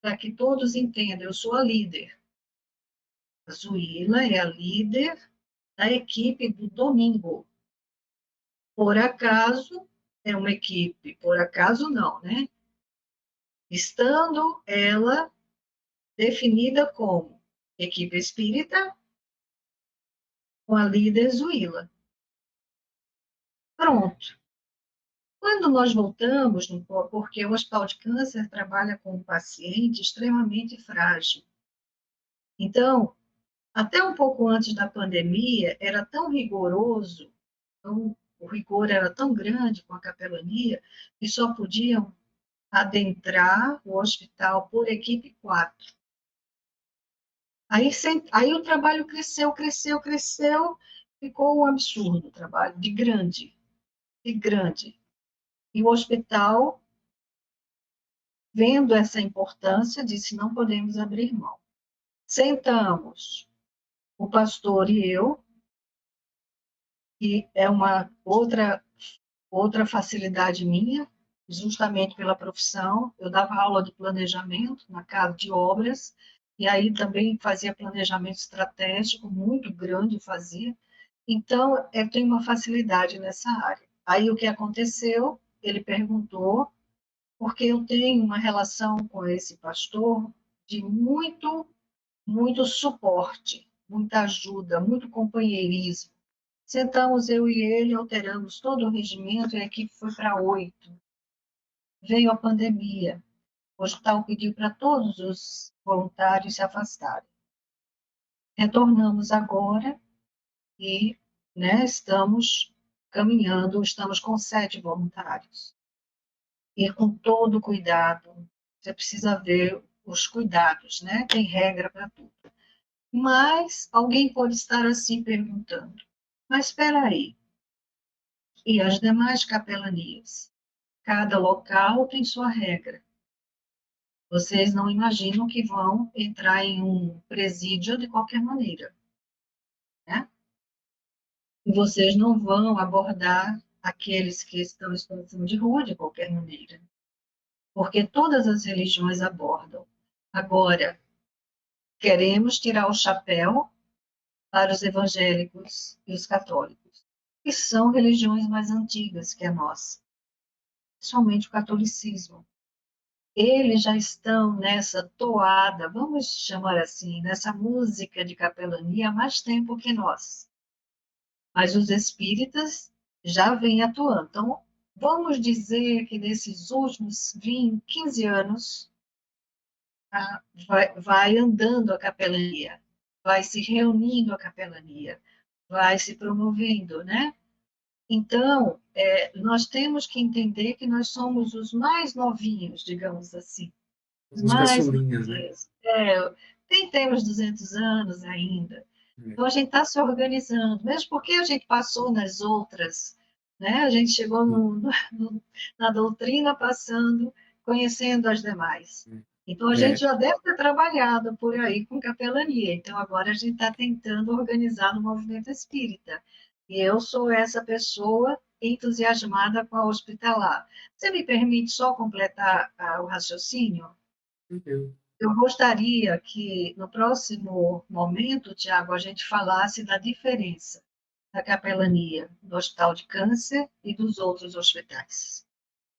para que todos entendam. Eu sou a líder. A Zuíla é a líder da equipe do domingo. Por acaso, é uma equipe, por acaso não, né? Estando ela definida como equipe espírita com a líder Zuíla. Pronto. Quando nós voltamos, porque o Hospital de Câncer trabalha com um paciente extremamente frágil. Então, até um pouco antes da pandemia, era tão rigoroso, o rigor era tão grande com a capelania, que só podiam adentrar o hospital por equipe 4. Aí o trabalho cresceu, cresceu, cresceu, ficou um absurdo o trabalho, de grande, de grande. E o hospital, vendo essa importância, disse: não podemos abrir mão. Sentamos, o pastor e eu, e é uma outra facilidade minha, justamente pela profissão. Eu dava aula de planejamento na casa de obras, e aí também fazia planejamento estratégico, muito grande fazia. Então, eu tenho uma facilidade nessa área. Aí, o que aconteceu? Ele perguntou, porque eu tenho uma relação com esse pastor de muito suporte, muita ajuda, muito companheirismo. Sentamos eu e ele, alteramos todo o regimento e a equipe foi para 8. Veio a pandemia. O hospital pediu para todos os voluntários se afastarem. Retornamos agora e, né, estamos caminhando, estamos com 7 voluntários. E com todo cuidado, você precisa ver os cuidados, né? Tem regra para tudo. Mas alguém pode estar assim perguntando: mas espera aí, e as demais capelanias? Cada local tem sua regra. Vocês não imaginam que vão entrar em um presídio de qualquer maneira, né? E vocês não vão abordar aqueles que estão em situação de rua, de qualquer maneira, porque todas as religiões abordam. Agora, queremos tirar o chapéu para os evangélicos e os católicos, que são religiões mais antigas que a nossa, somente o catolicismo. Eles já estão nessa toada, vamos chamar assim, nessa música de capelania há mais tempo que nós. Mas os espíritas já vêm atuando. Então, vamos dizer que nesses últimos 20, 15 anos, vai andando a capelania, vai se reunindo a capelania, vai se promovendo, né? Então, nós temos que entender que nós somos os mais novinhos, digamos assim, os Os mais caçulinhas, né? novinhos. Nem temos 200 anos ainda. É, Então, a gente está se organizando, mesmo porque a gente passou nas outras, né? A gente chegou na doutrina passando, conhecendo as demais. Então, a gente é, já deve ter trabalhado por aí com capelania. Então, agora a gente está tentando organizar no movimento espírita. E eu sou essa pessoa entusiasmada com a hospitalar. Você me permite só completar o raciocínio? entendo. Eu gostaria que, no próximo momento, Tiago, a gente falasse da diferença da capelania do Hospital de Câncer e dos outros hospitais.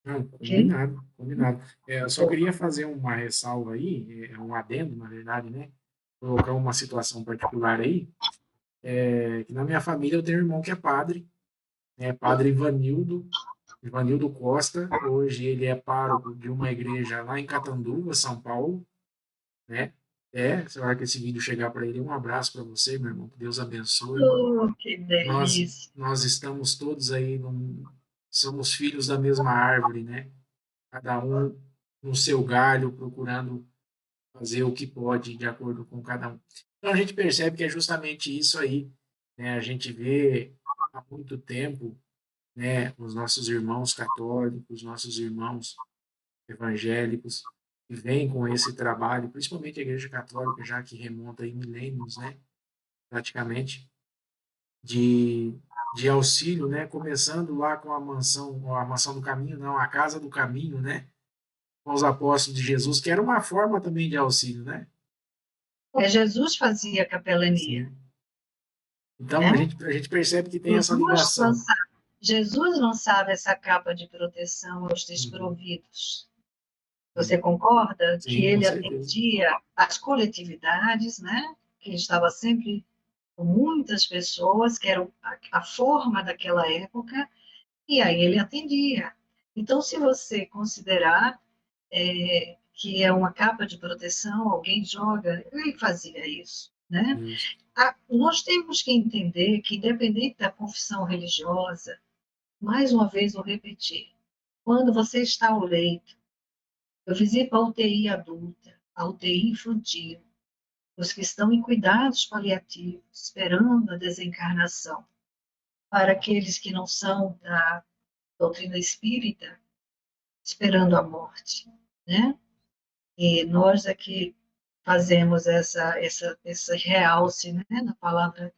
Não, Ok? combinado, combinado. Eu só queria fazer uma ressalva aí, um adendo, na verdade, né? Colocar uma situação particular aí, que na minha família eu tenho um irmão que é padre, né? Padre Ivanildo Costa. Hoje ele é pároco de uma igreja lá em Catanduva, São Paulo, né? Se a hora que esse vídeo chegar para ele, um abraço para você, meu irmão, que Deus abençoe. Oh, que Nós, delícia! nós estamos todos aí, somos filhos da mesma árvore, né? Cada um no seu galho, procurando fazer o que pode de acordo com cada um. Então a gente percebe que é justamente isso aí, né? A gente vê há muito tempo, né, os nossos irmãos católicos, nossos irmãos evangélicos, que vêm com esse trabalho, principalmente a Igreja Católica, já que remonta aí milênios, né, praticamente, de, de auxílio, né, começando lá com a mansão do caminho, não, a casa do caminho, né, com os apóstolos de Jesus, que era uma forma também de auxílio, né? Jesus fazia capelania, Sim. Então né? a gente percebe que tem essa Jesus ligação. lançava, Jesus lançava essa capa de proteção aos Uhum. desprovidos. É. Você concorda que Sim, com ele certeza. atendia as coletividades, né? Que ele estava sempre com muitas pessoas, que eram a forma daquela época, e aí ele atendia. Então, se você considerar que é uma capa de proteção, alguém joga, ele fazia isso, né? Isso. Nós temos que entender que, independente da confissão religiosa, mais uma vez vou repetir, quando você está ao leito, eu visito a UTI adulta, a UTI infantil, os que estão em cuidados paliativos, esperando a desencarnação, para aqueles que não são da doutrina espírita, esperando a morte, né? E nós aqui fazemos essa realce, né, na palavra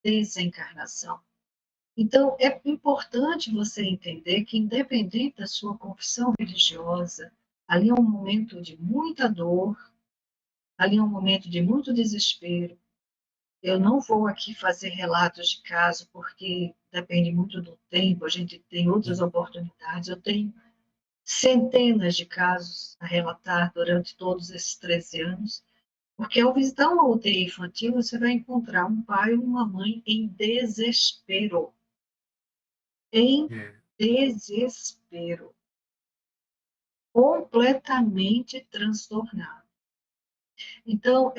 desencarnação. Então, é importante você entender que, independente da sua confissão religiosa, ali é um momento de muita dor, ali é um momento de muito desespero. Eu não vou aqui fazer relatos de caso, porque depende muito do tempo, a gente tem outras oportunidades. Eu tenho centenas de casos a relatar durante todos esses 13 anos, porque ao visitar uma UTI infantil, você vai encontrar um pai ou uma mãe em desespero. Em É, desespero. Completamente transtornado. Então,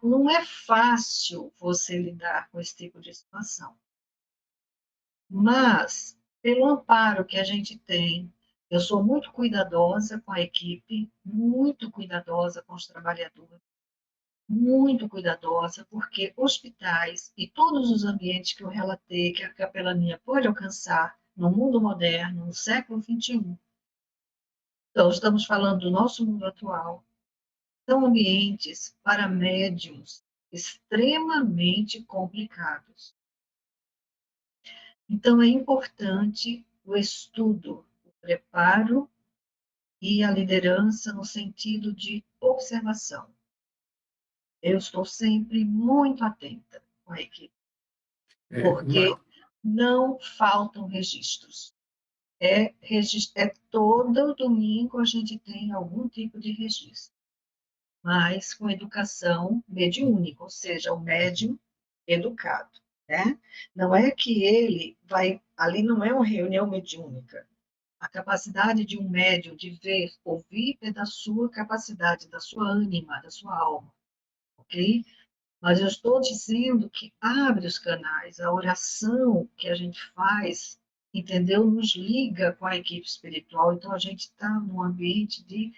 não é fácil você lidar com esse tipo de situação. Mas, pelo amparo que a gente tem, eu sou muito cuidadosa com a equipe, muito cuidadosa com os trabalhadores, muito cuidadosa, porque hospitais e todos os ambientes que eu relatei que a capelania pode alcançar no mundo moderno, no século XXI, então estamos falando do nosso mundo atual, são ambientes para médiums extremamente complicados. Então, é importante o estudo, o preparo e a liderança no sentido de observação. Eu estou sempre muito atenta com a equipe, É, porque não faltam registros. É todo domingo a gente tem algum tipo de registro, mas com educação mediúnica, ou seja, o médium educado, né? Não é que ele vai, ali não é uma reunião mediúnica. A capacidade de um médium de ver, ouvir, é da sua capacidade, da sua ânima, da sua alma, ok? Mas eu estou dizendo que abre os canais, a oração que a gente faz, entendeu? Nos liga com a equipe espiritual, então a gente está num ambiente de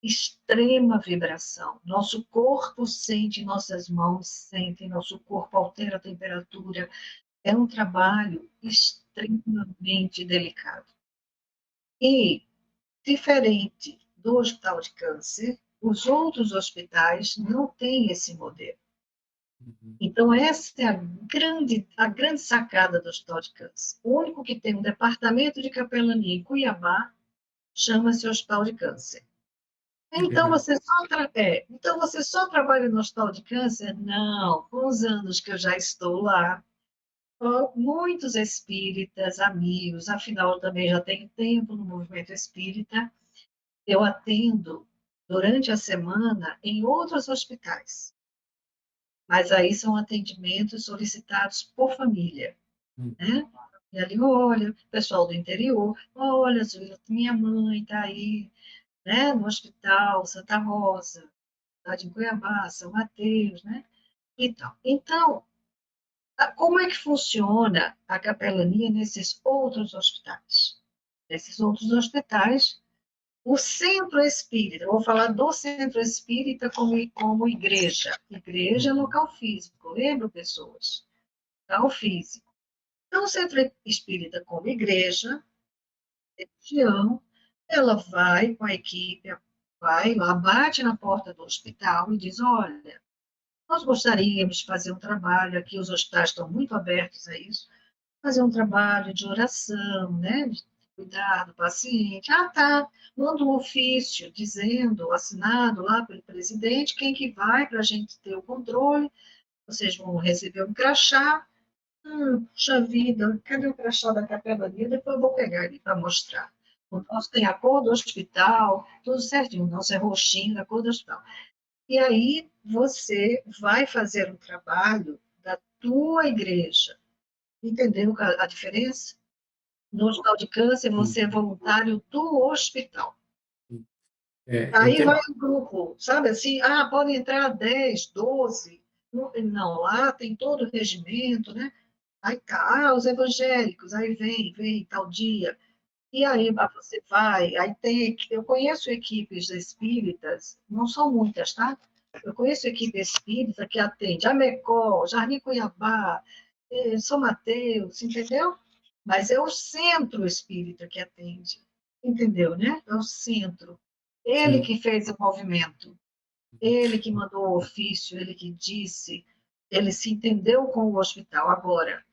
extrema vibração. Nosso corpo sente, nossas mãos sentem, nosso corpo altera a temperatura. É um trabalho extremamente delicado. E, diferente do Hospital de Câncer, os outros hospitais não têm esse modelo. Então, essa é a grande sacada do Hospital de Câncer. O único que tem um departamento de capelania em Cuiabá chama-se Hospital de Câncer. que Então legal. você só trabalha no Hospital de Câncer? Não, com os anos que eu já estou lá, muitos espíritas, amigos, afinal eu também já tenho tempo no movimento espírita, eu atendo durante a semana em outros hospitais, mas aí são atendimentos solicitados por família, né? E ali, olha, pessoal do interior, olha, Júlia, minha mãe está aí, né, no hospital Santa Rosa, cidade em Cuiabá, São Mateus, né? Então, como é que funciona a capelania nesses outros hospitais? Nesses outros hospitais, o centro espírita, eu vou falar do centro espírita como igreja. Igreja é Uhum. local físico, lembra, pessoas? Local físico. Então, o centro espírita como igreja, religião, ela vai com a equipe, vai lá, bate na porta do hospital e diz, olha, nós gostaríamos de fazer um trabalho, aqui os hospitais estão muito abertos a isso, fazer um trabalho de oração, né, de cuidar do paciente. Ah, tá, manda um ofício dizendo, assinado lá pelo presidente, quem que vai para a gente ter o controle, vocês vão receber um crachá. Puxa vida, cadê o crachá da capelania? Depois eu vou pegar ele para mostrar. O nosso tem a cor do hospital, tudo certinho, o nosso é roxinho, da cor do hospital. E aí você vai fazer um trabalho da tua igreja. Entendeu a diferença? No hospital de câncer, você é Sim. voluntário do hospital. Eu Aí vai entendo. o grupo, sabe assim, podem entrar 10, 12. Não, não, lá tem todo o regimento, né? Aí tá, os evangélicos, aí vem, tal dia. E aí você vai, aí tem, eu conheço equipes espíritas, não são muitas, tá? Eu conheço equipe espírita que atende Amecó, Jardim Cuiabá, São Mateus, entendeu? Mas é o centro espírita que atende, entendeu, né? É o centro. Ele Sim. que fez o movimento, ele que mandou o ofício, ele que disse, ele se entendeu com o hospital. Agora,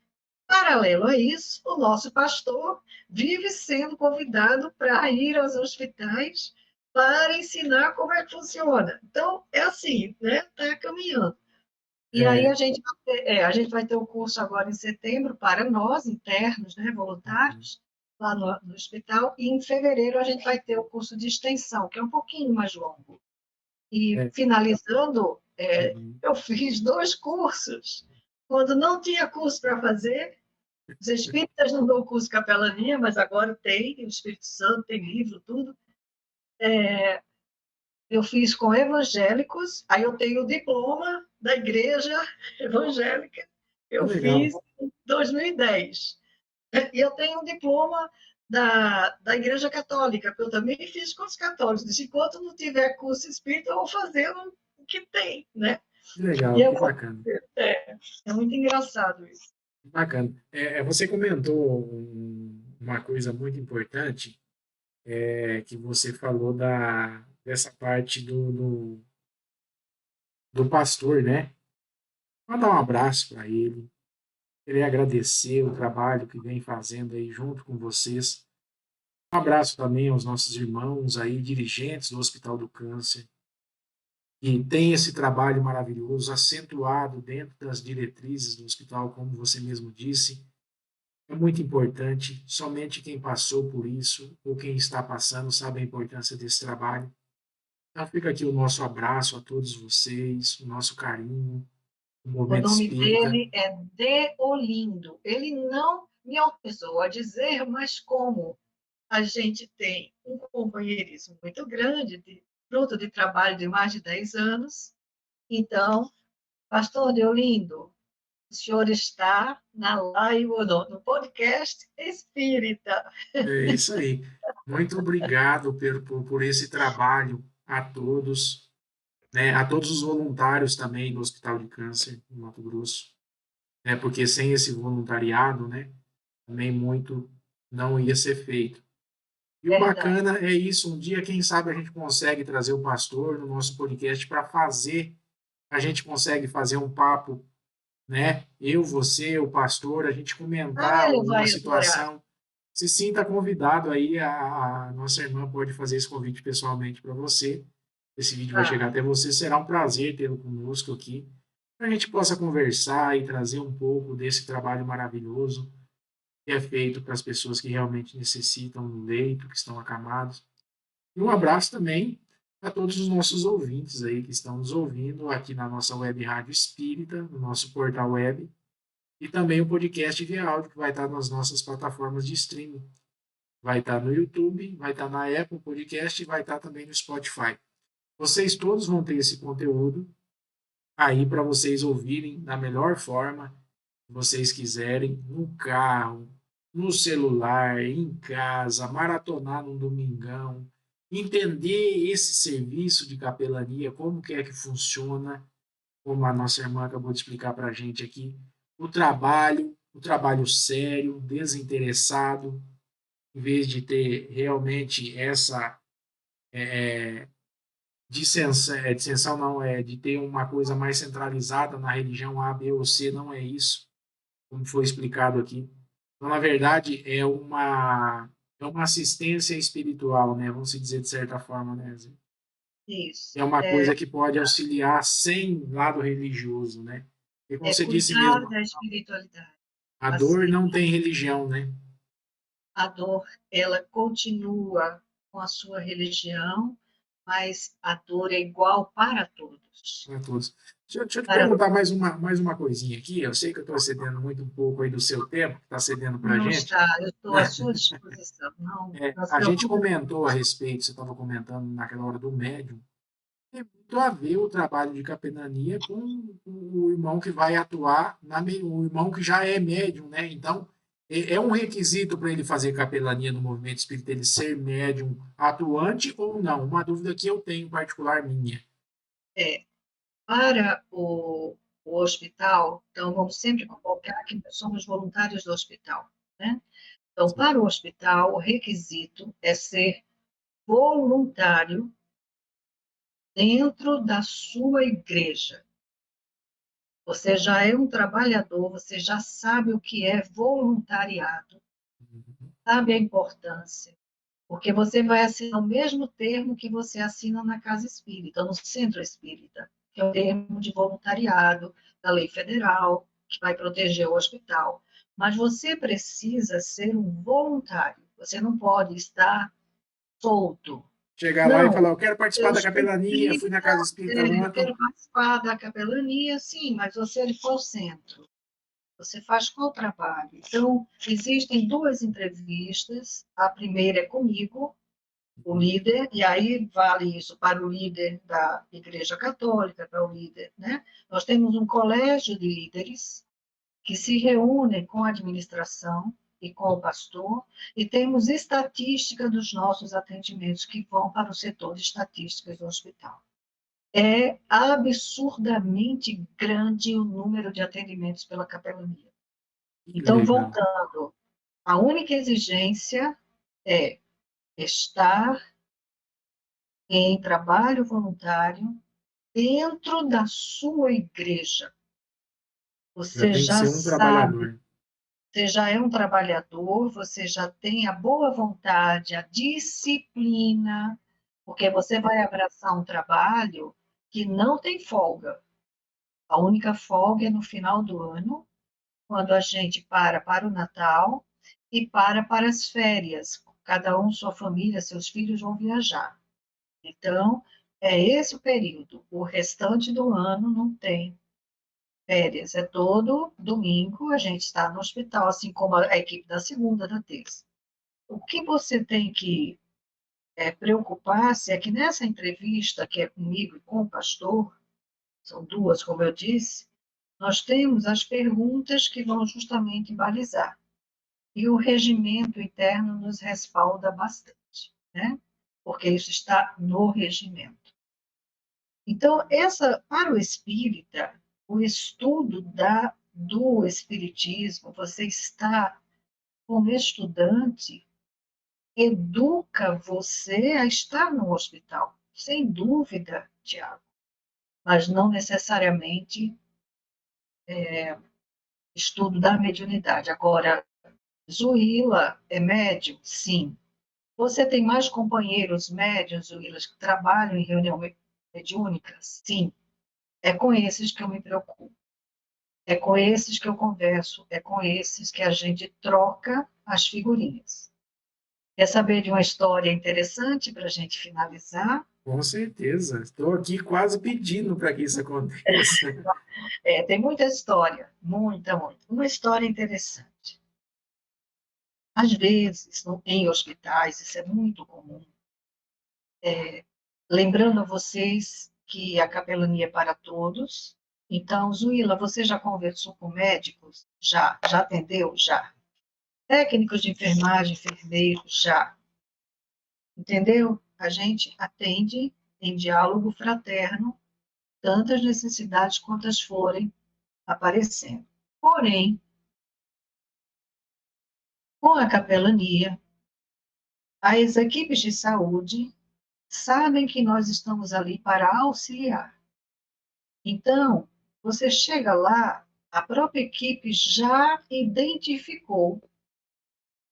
paralelo a isso, o nosso pastor vive sendo convidado para ir aos hospitais para ensinar como é que funciona. Então, é assim, né? Está caminhando. E aí É, a gente vai ter o curso agora em setembro para nós, internos, né, uhum. voluntários, lá no hospital, e em fevereiro a gente vai ter o curso de extensão, que é um pouquinho mais longo. E É, finalizando, uhum. eu fiz 2 cursos. Quando não tinha curso para fazer, os espíritas não dão curso de capelania, mas agora tem, o Espírito Santo tem livro, tudo. Eu fiz com evangélicos, aí eu tenho o diploma da igreja evangélica, Que eu legal. fiz em 2010. E eu tenho um diploma da Igreja Católica, que eu também fiz com os católicos. Enquanto não tiver curso espírita, eu vou fazer o que tem, né? Que E legal, eu que vou bacana. é muito engraçado isso. Bacana. Você comentou uma coisa muito importante, que você falou dessa parte do pastor, né? Mandar um abraço para ele, querer agradecer o trabalho que vem fazendo aí junto com vocês. Um abraço também aos nossos irmãos aí, dirigentes do Hospital do Câncer, que tem esse trabalho maravilhoso, acentuado dentro das diretrizes do hospital, como você mesmo disse. É muito importante, somente quem passou por isso ou quem está passando sabe a importância desse trabalho. Então fica aqui o nosso abraço a todos vocês, o nosso carinho, o O Movimento nome Espírita. dele é Deolindo. Ele não me autorizou a dizer, mas como a gente tem um companheirismo muito grande, fruto de trabalho de mais de 10 anos, então, pastor Deolindo, o senhor está na live, ou no podcast espírita. É isso aí. Muito obrigado por esse trabalho a todos, né? A todos os voluntários também do Hospital de Câncer do Mato Grosso, né? Porque sem esse voluntariado, né, também muito não ia ser feito. E o Verdade. bacana é isso, um dia, quem sabe, a gente consegue trazer o pastor no nosso podcast para fazer, a gente consegue fazer um papo, né? Eu, você, o pastor, a gente Ah, comentar ele alguma vai adorar. situação. Se sinta convidado aí, a nossa irmã pode fazer esse convite pessoalmente para você. Esse vídeo vai Ah, chegar até você, será um prazer tê-lo conosco aqui, para a gente possa conversar e trazer um pouco desse trabalho maravilhoso que é feito para as pessoas que realmente necessitam do leito, que estão acamados. E um abraço também a todos os nossos ouvintes aí que estão nos ouvindo aqui na nossa web Rádio Espírita, no nosso portal web, e também o podcast via áudio que vai estar nas nossas plataformas de streaming. Vai estar no YouTube, vai estar na Apple Podcast e vai estar também no Spotify. Vocês todos vão ter esse conteúdo aí para vocês ouvirem da melhor forma que vocês quiserem, no carro, no celular, em casa, maratonar num domingão, entender esse serviço de capelania, como que é que funciona, como a nossa irmã acabou de explicar para a gente aqui, o trabalho sério, desinteressado, em vez de ter realmente essa dissensão não é de ter uma coisa mais centralizada na religião A, B ou C, não é isso, como foi explicado aqui. Então, na verdade, é uma assistência espiritual, né? Vamos dizer de certa forma, né? Zé? isso. É uma coisa que pode auxiliar sem lado religioso, né? E como É você disse cuidar mesmo, da espiritualidade. a dor Assim, não tem religião, né? a dor, ela continua com a sua religião, mas a dor é igual para todos. Para todos. Deixa eu te Para perguntar mais uma coisinha aqui. Eu sei que eu estou cedendo muito um pouco aí do seu tempo, que está cedendo para a não gente. está, eu estou à sua disposição. Não, É, não se a gente preocupe. comentou a respeito, você estava comentando naquela hora do médium, tem muito a ver o trabalho de capelania com o irmão que vai atuar, o irmão que já é médium, né? Então, é um requisito para ele fazer capelania no movimento espírita, ele ser médium atuante ou não? Uma dúvida que eu tenho particular minha. É, para o hospital, então vamos sempre colocar que nós somos voluntários do hospital, né? Então, para o hospital, o requisito é ser voluntário dentro da sua igreja. Você já é um trabalhador, você já sabe o que é voluntariado, sabe a importância, porque você vai assinar o mesmo termo que você assina na casa espírita, no centro espírita, que é o termo de voluntariado da lei federal, que vai proteger o hospital. Mas você precisa ser um voluntário, você não pode estar solto. Chegar lá e Não, falar, eu quero participar eu da sou capelania, fui na espírita, casa espírita eu ontem. quero participar da capelania, sim, mas você é de qual centro? Você faz qual trabalho? Então, existem duas entrevistas. A primeira é comigo, o líder, e aí vale isso para o líder da Igreja Católica, para o líder, né? Nós temos um colégio de líderes que se reúnem com a administração e com o pastor, e temos estatística dos nossos atendimentos que vão para o setor de estatísticas do hospital. É absurdamente grande o número de atendimentos pela capelania. Que Então, legal. voltando, a única exigência é estar em trabalho voluntário dentro da sua igreja. Já Você tem que já ser um sabe, trabalhador. você já é um trabalhador, você já tem a boa vontade, a disciplina, porque você vai abraçar um trabalho que não tem folga. A única folga é no final do ano, quando a gente para o Natal e para as férias. Cada um, sua família, seus filhos vão viajar. Então, é esse o período. O restante do ano não tem férias. É todo domingo a gente está no hospital, assim como a equipe da segunda, da terça. O que você tem que preocupar-se é que nessa entrevista, que é comigo e com o pastor, são duas, como eu disse, nós temos as perguntas que vão justamente balizar. E o regimento interno nos respalda bastante, né? Porque isso está no regimento. Então, para o espírita, o estudo do espiritismo, você está como estudante, educa você a estar no hospital, sem dúvida, Tiago, mas não necessariamente estudo da mediunidade. Agora, Zuíla é médium? Sim. Você tem mais companheiros médiuns, Zuíla, que trabalham em reunião mediúnica? Sim. É com esses que eu me preocupo. É com esses que eu converso, é com esses que a gente troca as figurinhas. Quer saber de uma história interessante para a gente finalizar? Com certeza. Estou aqui quase pedindo para que isso aconteça. Tem muita história, muita, muita. Uma história interessante. Às vezes, em hospitais, isso é muito comum. Lembrando a vocês que a capelania é para todos. Então, Zuíla, você já conversou com médicos? Já. Já atendeu? Já. Técnicos de enfermagem, enfermeiros? Já. Entendeu? A gente atende em diálogo fraterno tantas necessidades quantas forem aparecendo. Porém, com a capelania, as equipes de saúde sabem que nós estamos ali para auxiliar. Então, você chega lá, a própria equipe já identificou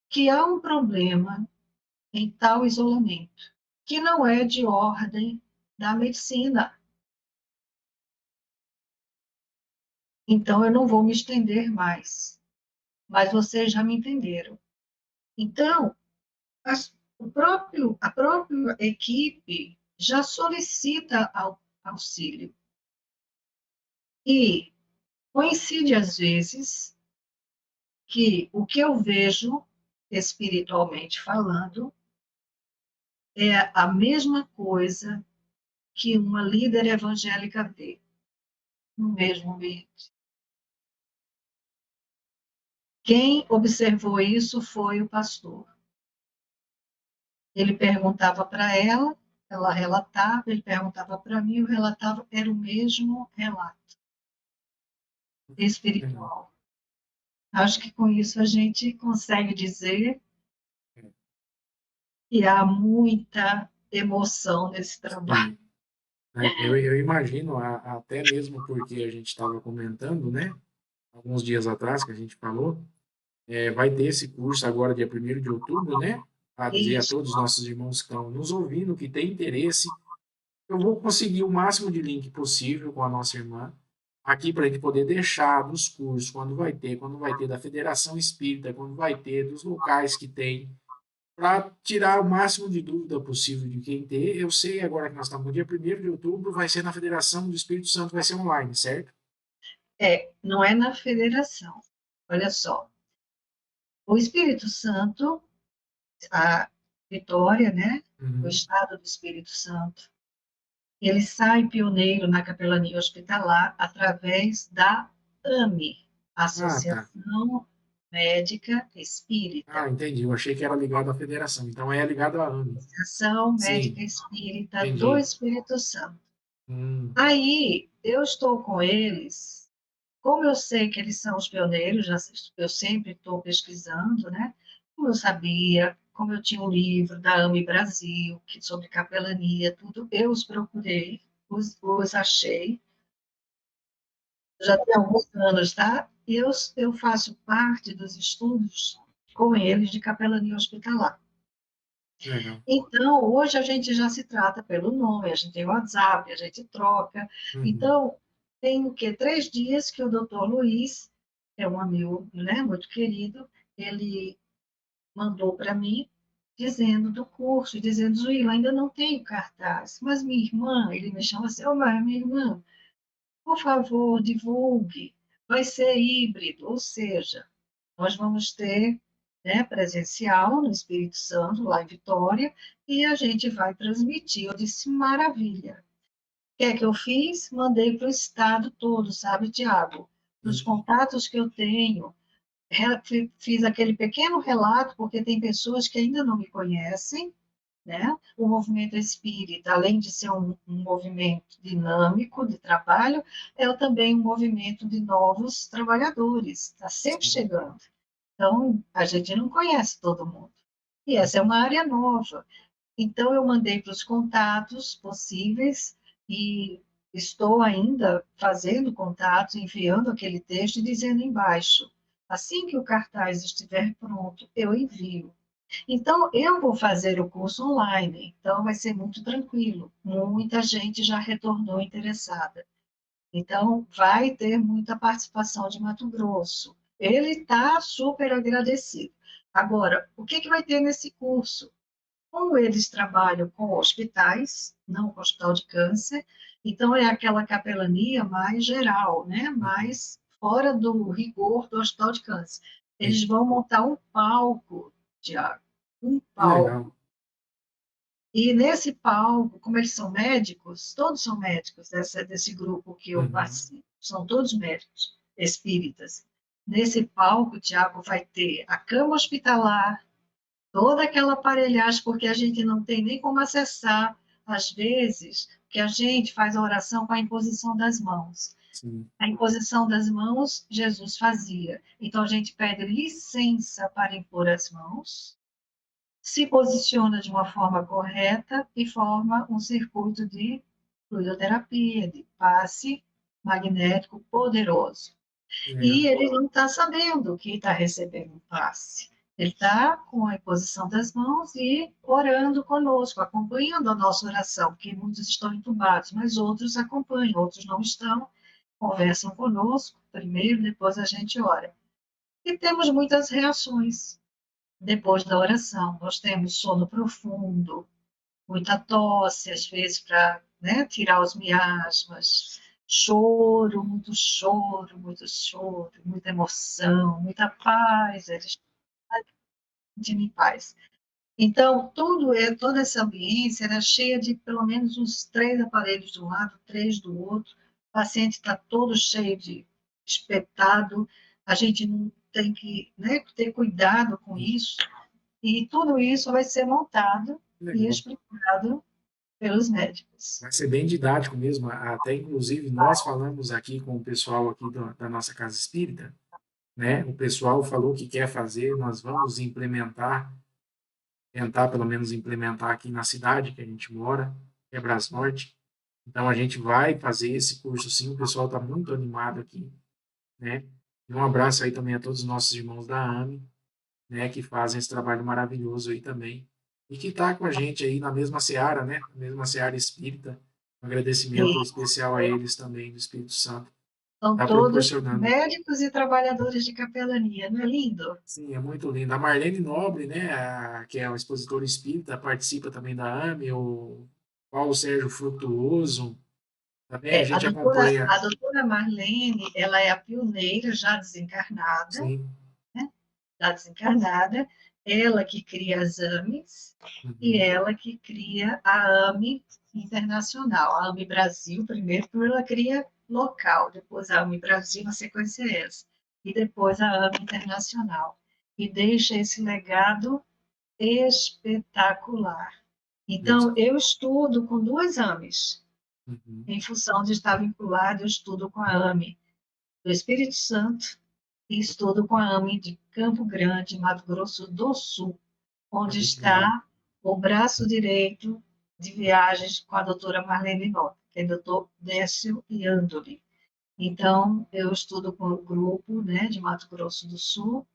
que há um problema em tal isolamento, que não é de ordem da medicina. Então, eu não vou me estender mais, mas vocês já me entenderam. Então, a própria equipe já solicita auxílio. E coincide, às vezes, que o que eu vejo, espiritualmente falando, é a mesma coisa que uma líder evangélica vê no mesmo ambiente. Quem observou isso foi o pastor. Ele perguntava para ela relatava, ele perguntava para mim, eu relatava, era o mesmo relato espiritual. Acho que com isso a gente consegue dizer que há muita emoção nesse trabalho. Sim. Eu imagino, até mesmo porque a gente estava comentando, né? Alguns dias atrás que a gente falou, vai ter esse curso agora, dia 1º de outubro, né? A dizer a Isso, todos os nossos irmãos que estão nos ouvindo, que têm interesse, eu vou conseguir o máximo de link possível com a nossa irmã, aqui para a gente poder deixar dos cursos, quando vai ter da Federação Espírita, quando vai ter, dos locais que tem, para tirar o máximo de dúvida possível de quem ter. Eu sei agora que nós estamos no dia 1º de outubro, vai ser na Federação do Espírito Santo, vai ser online, certo? não é na federação. Olha só, o Espírito Santo, a Vitória, né? O Uhum. Estado do Espírito Santo, ele sai pioneiro na capelania hospitalar através da AME, Ah, tá. Associação Médica Ah, Espírita. entendi. Eu achei que era ligado à federação. Então é ligado à AME. Associação Médica Sim, Espírita do entendi. Espírito Santo. Hum. Aí, eu estou com eles, como eu sei que eles são os pioneiros, eu sempre estou pesquisando, né? Como eu sabia, como eu tinha um livro da AME Brasil, sobre capelania, tudo, eu os procurei, os achei, Já tem alguns anos, tá? E eu faço parte dos estudos com eles de capelania hospitalar. Legal. Então, hoje a gente já se trata pelo nome, a gente tem WhatsApp, a gente troca. Uhum. Então, tem o quê? 3 dias que o doutor Luiz, é um amigo, né, muito querido, ele mandou para mim dizendo do curso, dizendo, Zuíla, ainda não tenho cartaz, mas minha irmã, ele me chama assim, oh, mas minha irmã, por favor, divulgue, vai ser híbrido, ou seja, nós vamos ter, né, presencial no Espírito Santo, lá em Vitória, e a gente vai transmitir. Eu disse, maravilha. O que é que eu fiz? Mandei para o estado todo, sabe, Tiago? Dos Uhum. contatos que eu tenho, fiz aquele pequeno relato, porque tem pessoas que ainda não me conhecem, né? O movimento espírita, além de ser um movimento dinâmico de trabalho, é também um movimento de novos trabalhadores, está sempre Sim. chegando. Então, a gente não conhece todo mundo. E essa é uma área nova. Então, eu mandei para os contatos possíveis e estou ainda fazendo contatos, enviando aquele texto e dizendo embaixo: assim que o cartaz estiver pronto, eu envio. Então, eu vou fazer o curso online, então vai ser muito tranquilo. Muita gente já retornou interessada. Então, vai ter muita participação de Mato Grosso. Ele está super agradecido. Agora, o que vai ter nesse curso? Como eles trabalham com hospitais, não com hospital de câncer, então é aquela capelania mais geral, né? Uhum. Mais fora do rigor do hospital de câncer. Sim. Eles vão montar um palco, Tiago, um Que legal. palco. E nesse palco, como eles são médicos, todos são médicos desse grupo que eu Uhum. participo, são todos médicos espíritas. Nesse palco, Tiago, vai ter a cama hospitalar, toda aquela aparelhagem, porque a gente não tem nem como acessar, às vezes, que a gente faz a oração com a imposição das mãos. Sim. A imposição das mãos, Jesus fazia. Então, a gente pede licença para impor as mãos, se posiciona de uma forma correta e forma um circuito de fluidoterapia, de passe magnético poderoso. Que E legal. ele não está sabendo que está recebendo um passe. Ele está com a imposição das mãos e orando conosco, acompanhando a nossa oração, porque muitos estão entubados, mas outros acompanham, outros não estão, conversam conosco primeiro, depois a gente ora. E temos muitas reações depois da oração. Nós temos sono profundo, muita tosse, às vezes, para, né, tirar os miasmas, muito choro, muita emoção, muita paz, eles de paz. Então, toda essa ambiência era cheia de pelo menos uns 3 aparelhos de um lado, 3 do outro. O paciente está todo cheio de espetado. A gente não tem que, né, ter cuidado com Sim. isso. E tudo isso vai ser montado Que e legal. explicado pelos médicos. Vai ser bem didático mesmo. Até inclusive nós falamos aqui com o pessoal aqui da nossa casa espírita, né? O pessoal falou que quer fazer, nós vamos implementar, tentar pelo menos implementar aqui na cidade que a gente mora, que é Brás Norte. Então a gente vai fazer esse curso sim, o pessoal está muito animado aqui, né? E um abraço aí também a todos os nossos irmãos da AME, né, que fazem esse trabalho maravilhoso aí também. E que está com a gente aí na mesma seara, né? Na mesma seara espírita. Um agradecimento E especial a eles também, do Espírito Santo. são Está todos proporcionando. médicos e trabalhadores de capelania, não é lindo? Sim, é muito lindo. A Marlene Nobre, né, que é uma expositora espírita, participa também da AME, o Paulo Sérgio Frutuoso, também a É, gente acompanha. a doutora Marlene, ela é a pioneira já desencarnada, Sim. né? Já desencarnada, ela que cria as AMEs e Uhum. ela que cria a AME internacional, a AME Brasil primeiro, porque ela cria local, depois a AME Brasil, na sequência é essa, e depois a AME internacional. E deixa esse legado espetacular. Deus. Então, eu estudo com 2 AMEs, Uhum. em função de estar vinculado, eu estudo com a AME do Espírito Santo e estudo com a AME de Campo Grande, Mato Grosso do Sul, onde Olha que legal. está o braço direito de viagens com a doutora Marlene Nota, que é doutor Décio Iandoli. Então, eu estudo com o grupo, né, de Mato Grosso do Sul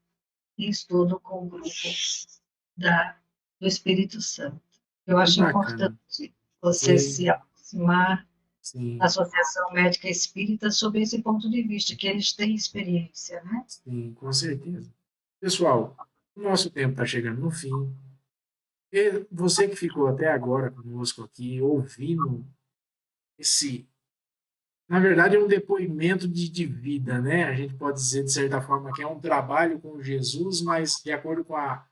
e estudo com o grupo da, do Espírito Santo. Eu Que acho bacana. importante você E, se aproximar da sim, Associação Médica Espírita sob esse ponto de vista, que eles têm experiência, né? sim, com certeza. Pessoal, o nosso tempo está chegando no fim. E você que ficou até agora conosco aqui, ouvindo esse, na verdade, é um depoimento de vida, né? A gente pode dizer, de certa forma, que é um trabalho com Jesus, mas de acordo com a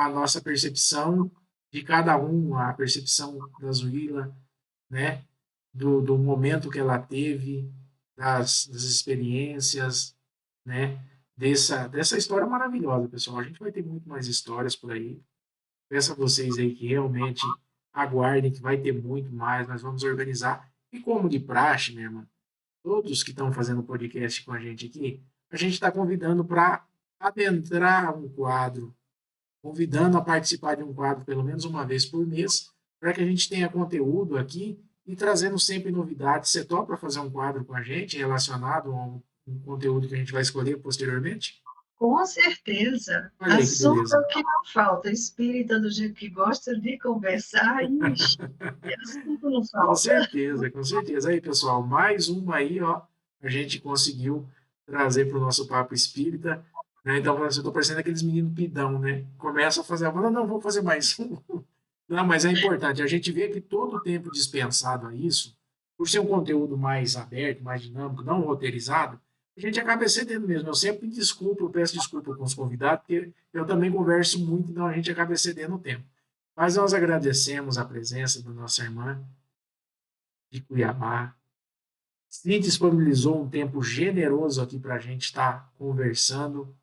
nossa percepção de cada um, a percepção da Zuila, né? Do momento que ela teve, das experiências, né? Dessa história maravilhosa, pessoal. A gente vai ter muito mais histórias por aí. Peço a vocês aí que realmente aguardem, que vai ter muito mais. Nós vamos organizar. E como de praxe, minha irmã, todos que estão fazendo podcast com a gente aqui, a gente está convidando para adentrar um quadro, convidando a participar de um quadro pelo menos uma vez por mês, para que a gente tenha conteúdo aqui e trazendo sempre novidades. Você topa fazer um quadro com a gente relacionado a um conteúdo que a gente vai escolher posteriormente? Com certeza. Olha aí que Assunto é beleza. o que não falta. Espírita do jeito que gosta de conversar, ixi, assunto não Com falta. certeza, com certeza. Aí, pessoal, mais uma aí, ó, a gente conseguiu trazer para o nosso papo espírita, né? Então, eu estou parecendo aqueles meninos pidão, né? Começa a fazer, fala, não, vou fazer mais. Não, mas é importante. A gente vê que todo o tempo dispensado a isso, por ser um conteúdo mais aberto, mais dinâmico, não roteirizado, a gente acaba excedendo mesmo. Eu sempre me desculpo, eu peço desculpa com os convidados, porque eu também converso muito, então a gente acaba excedendo o tempo. Mas nós agradecemos a presença da nossa irmã de Cuiabá, se disponibilizou um tempo generoso aqui para a gente estar conversando,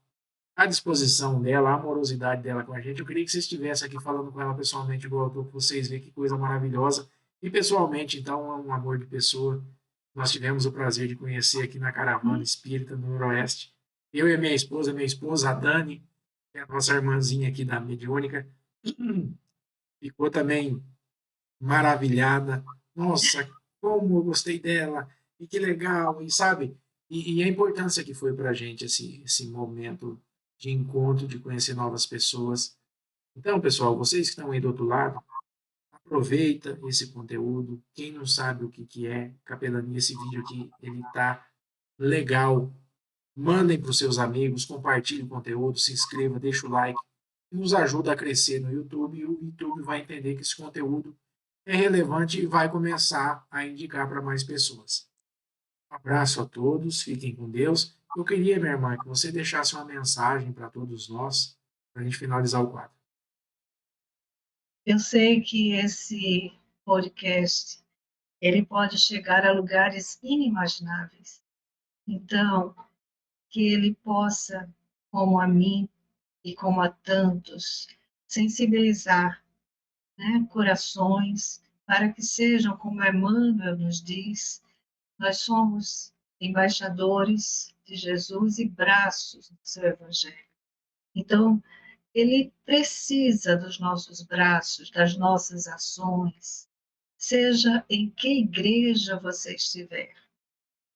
à disposição dela, a amorosidade dela com a gente. Eu queria que você estivesse aqui falando com ela pessoalmente, igual eu estou com vocês, ver que coisa maravilhosa. E pessoalmente, então, é um amor de pessoa. Nós tivemos o prazer de conhecer aqui na Caravana Espírita, no Noroeste. Eu e a minha esposa, a Dani, que é a nossa irmãzinha aqui da Mediúnica, ficou também maravilhada. Nossa, como eu gostei dela, e que legal, e sabe? E a importância que foi para a gente esse momento de encontro, de conhecer novas pessoas. Então, pessoal, vocês que estão aí do outro lado, aproveita esse conteúdo. Quem não sabe o que, que é capelania, esse vídeo aqui, ele tá legal. Mandem para os seus amigos, compartilhe o conteúdo, se inscreva, deixa o like. Nos ajuda a crescer no YouTube e o YouTube vai entender que esse conteúdo é relevante e vai começar a indicar para mais pessoas. Um abraço a todos, fiquem com Deus. Eu queria, minha irmã, que você deixasse uma mensagem para todos nós, para a gente finalizar o quadro. Eu sei que esse podcast, ele pode chegar a lugares inimagináveis. Então, que ele possa, como a mim e como a tantos, sensibilizar, né, corações, para que sejam, como Emmanuel nos diz, nós somos embaixadores de Jesus e braços do seu Evangelho. Então, ele precisa dos nossos braços, das nossas ações, seja em que igreja você estiver,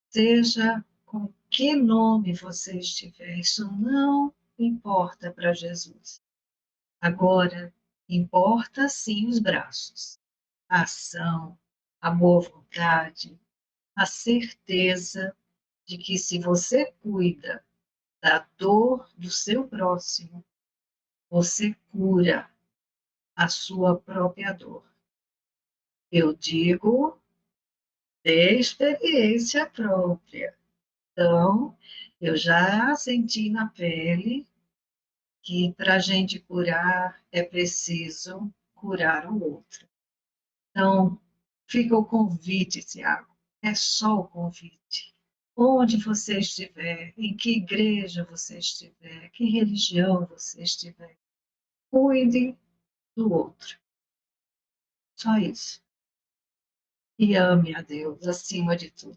seja com que nome você estiver, isso não importa para Jesus. Agora, importa sim os braços, a ação, a boa vontade, a certeza de que se você cuida da dor do seu próximo, você cura a sua própria dor. Eu digo de experiência própria. Então, eu já senti na pele que para a gente curar é preciso curar o outro. Então, fica o convite, Tiago. É só o convite. Onde você estiver, em que igreja você estiver, que religião você estiver, cuide do outro. Só isso. E ame a Deus acima de tudo.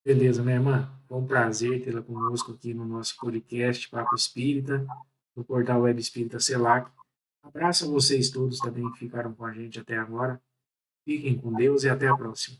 Beleza, minha irmã? Foi um prazer tê-la conosco aqui no nosso podcast Papo Espírita, do portal Web Espírita Selac. Abraço a vocês todos também que ficaram com a gente até agora. Fiquem com Deus e até a próxima.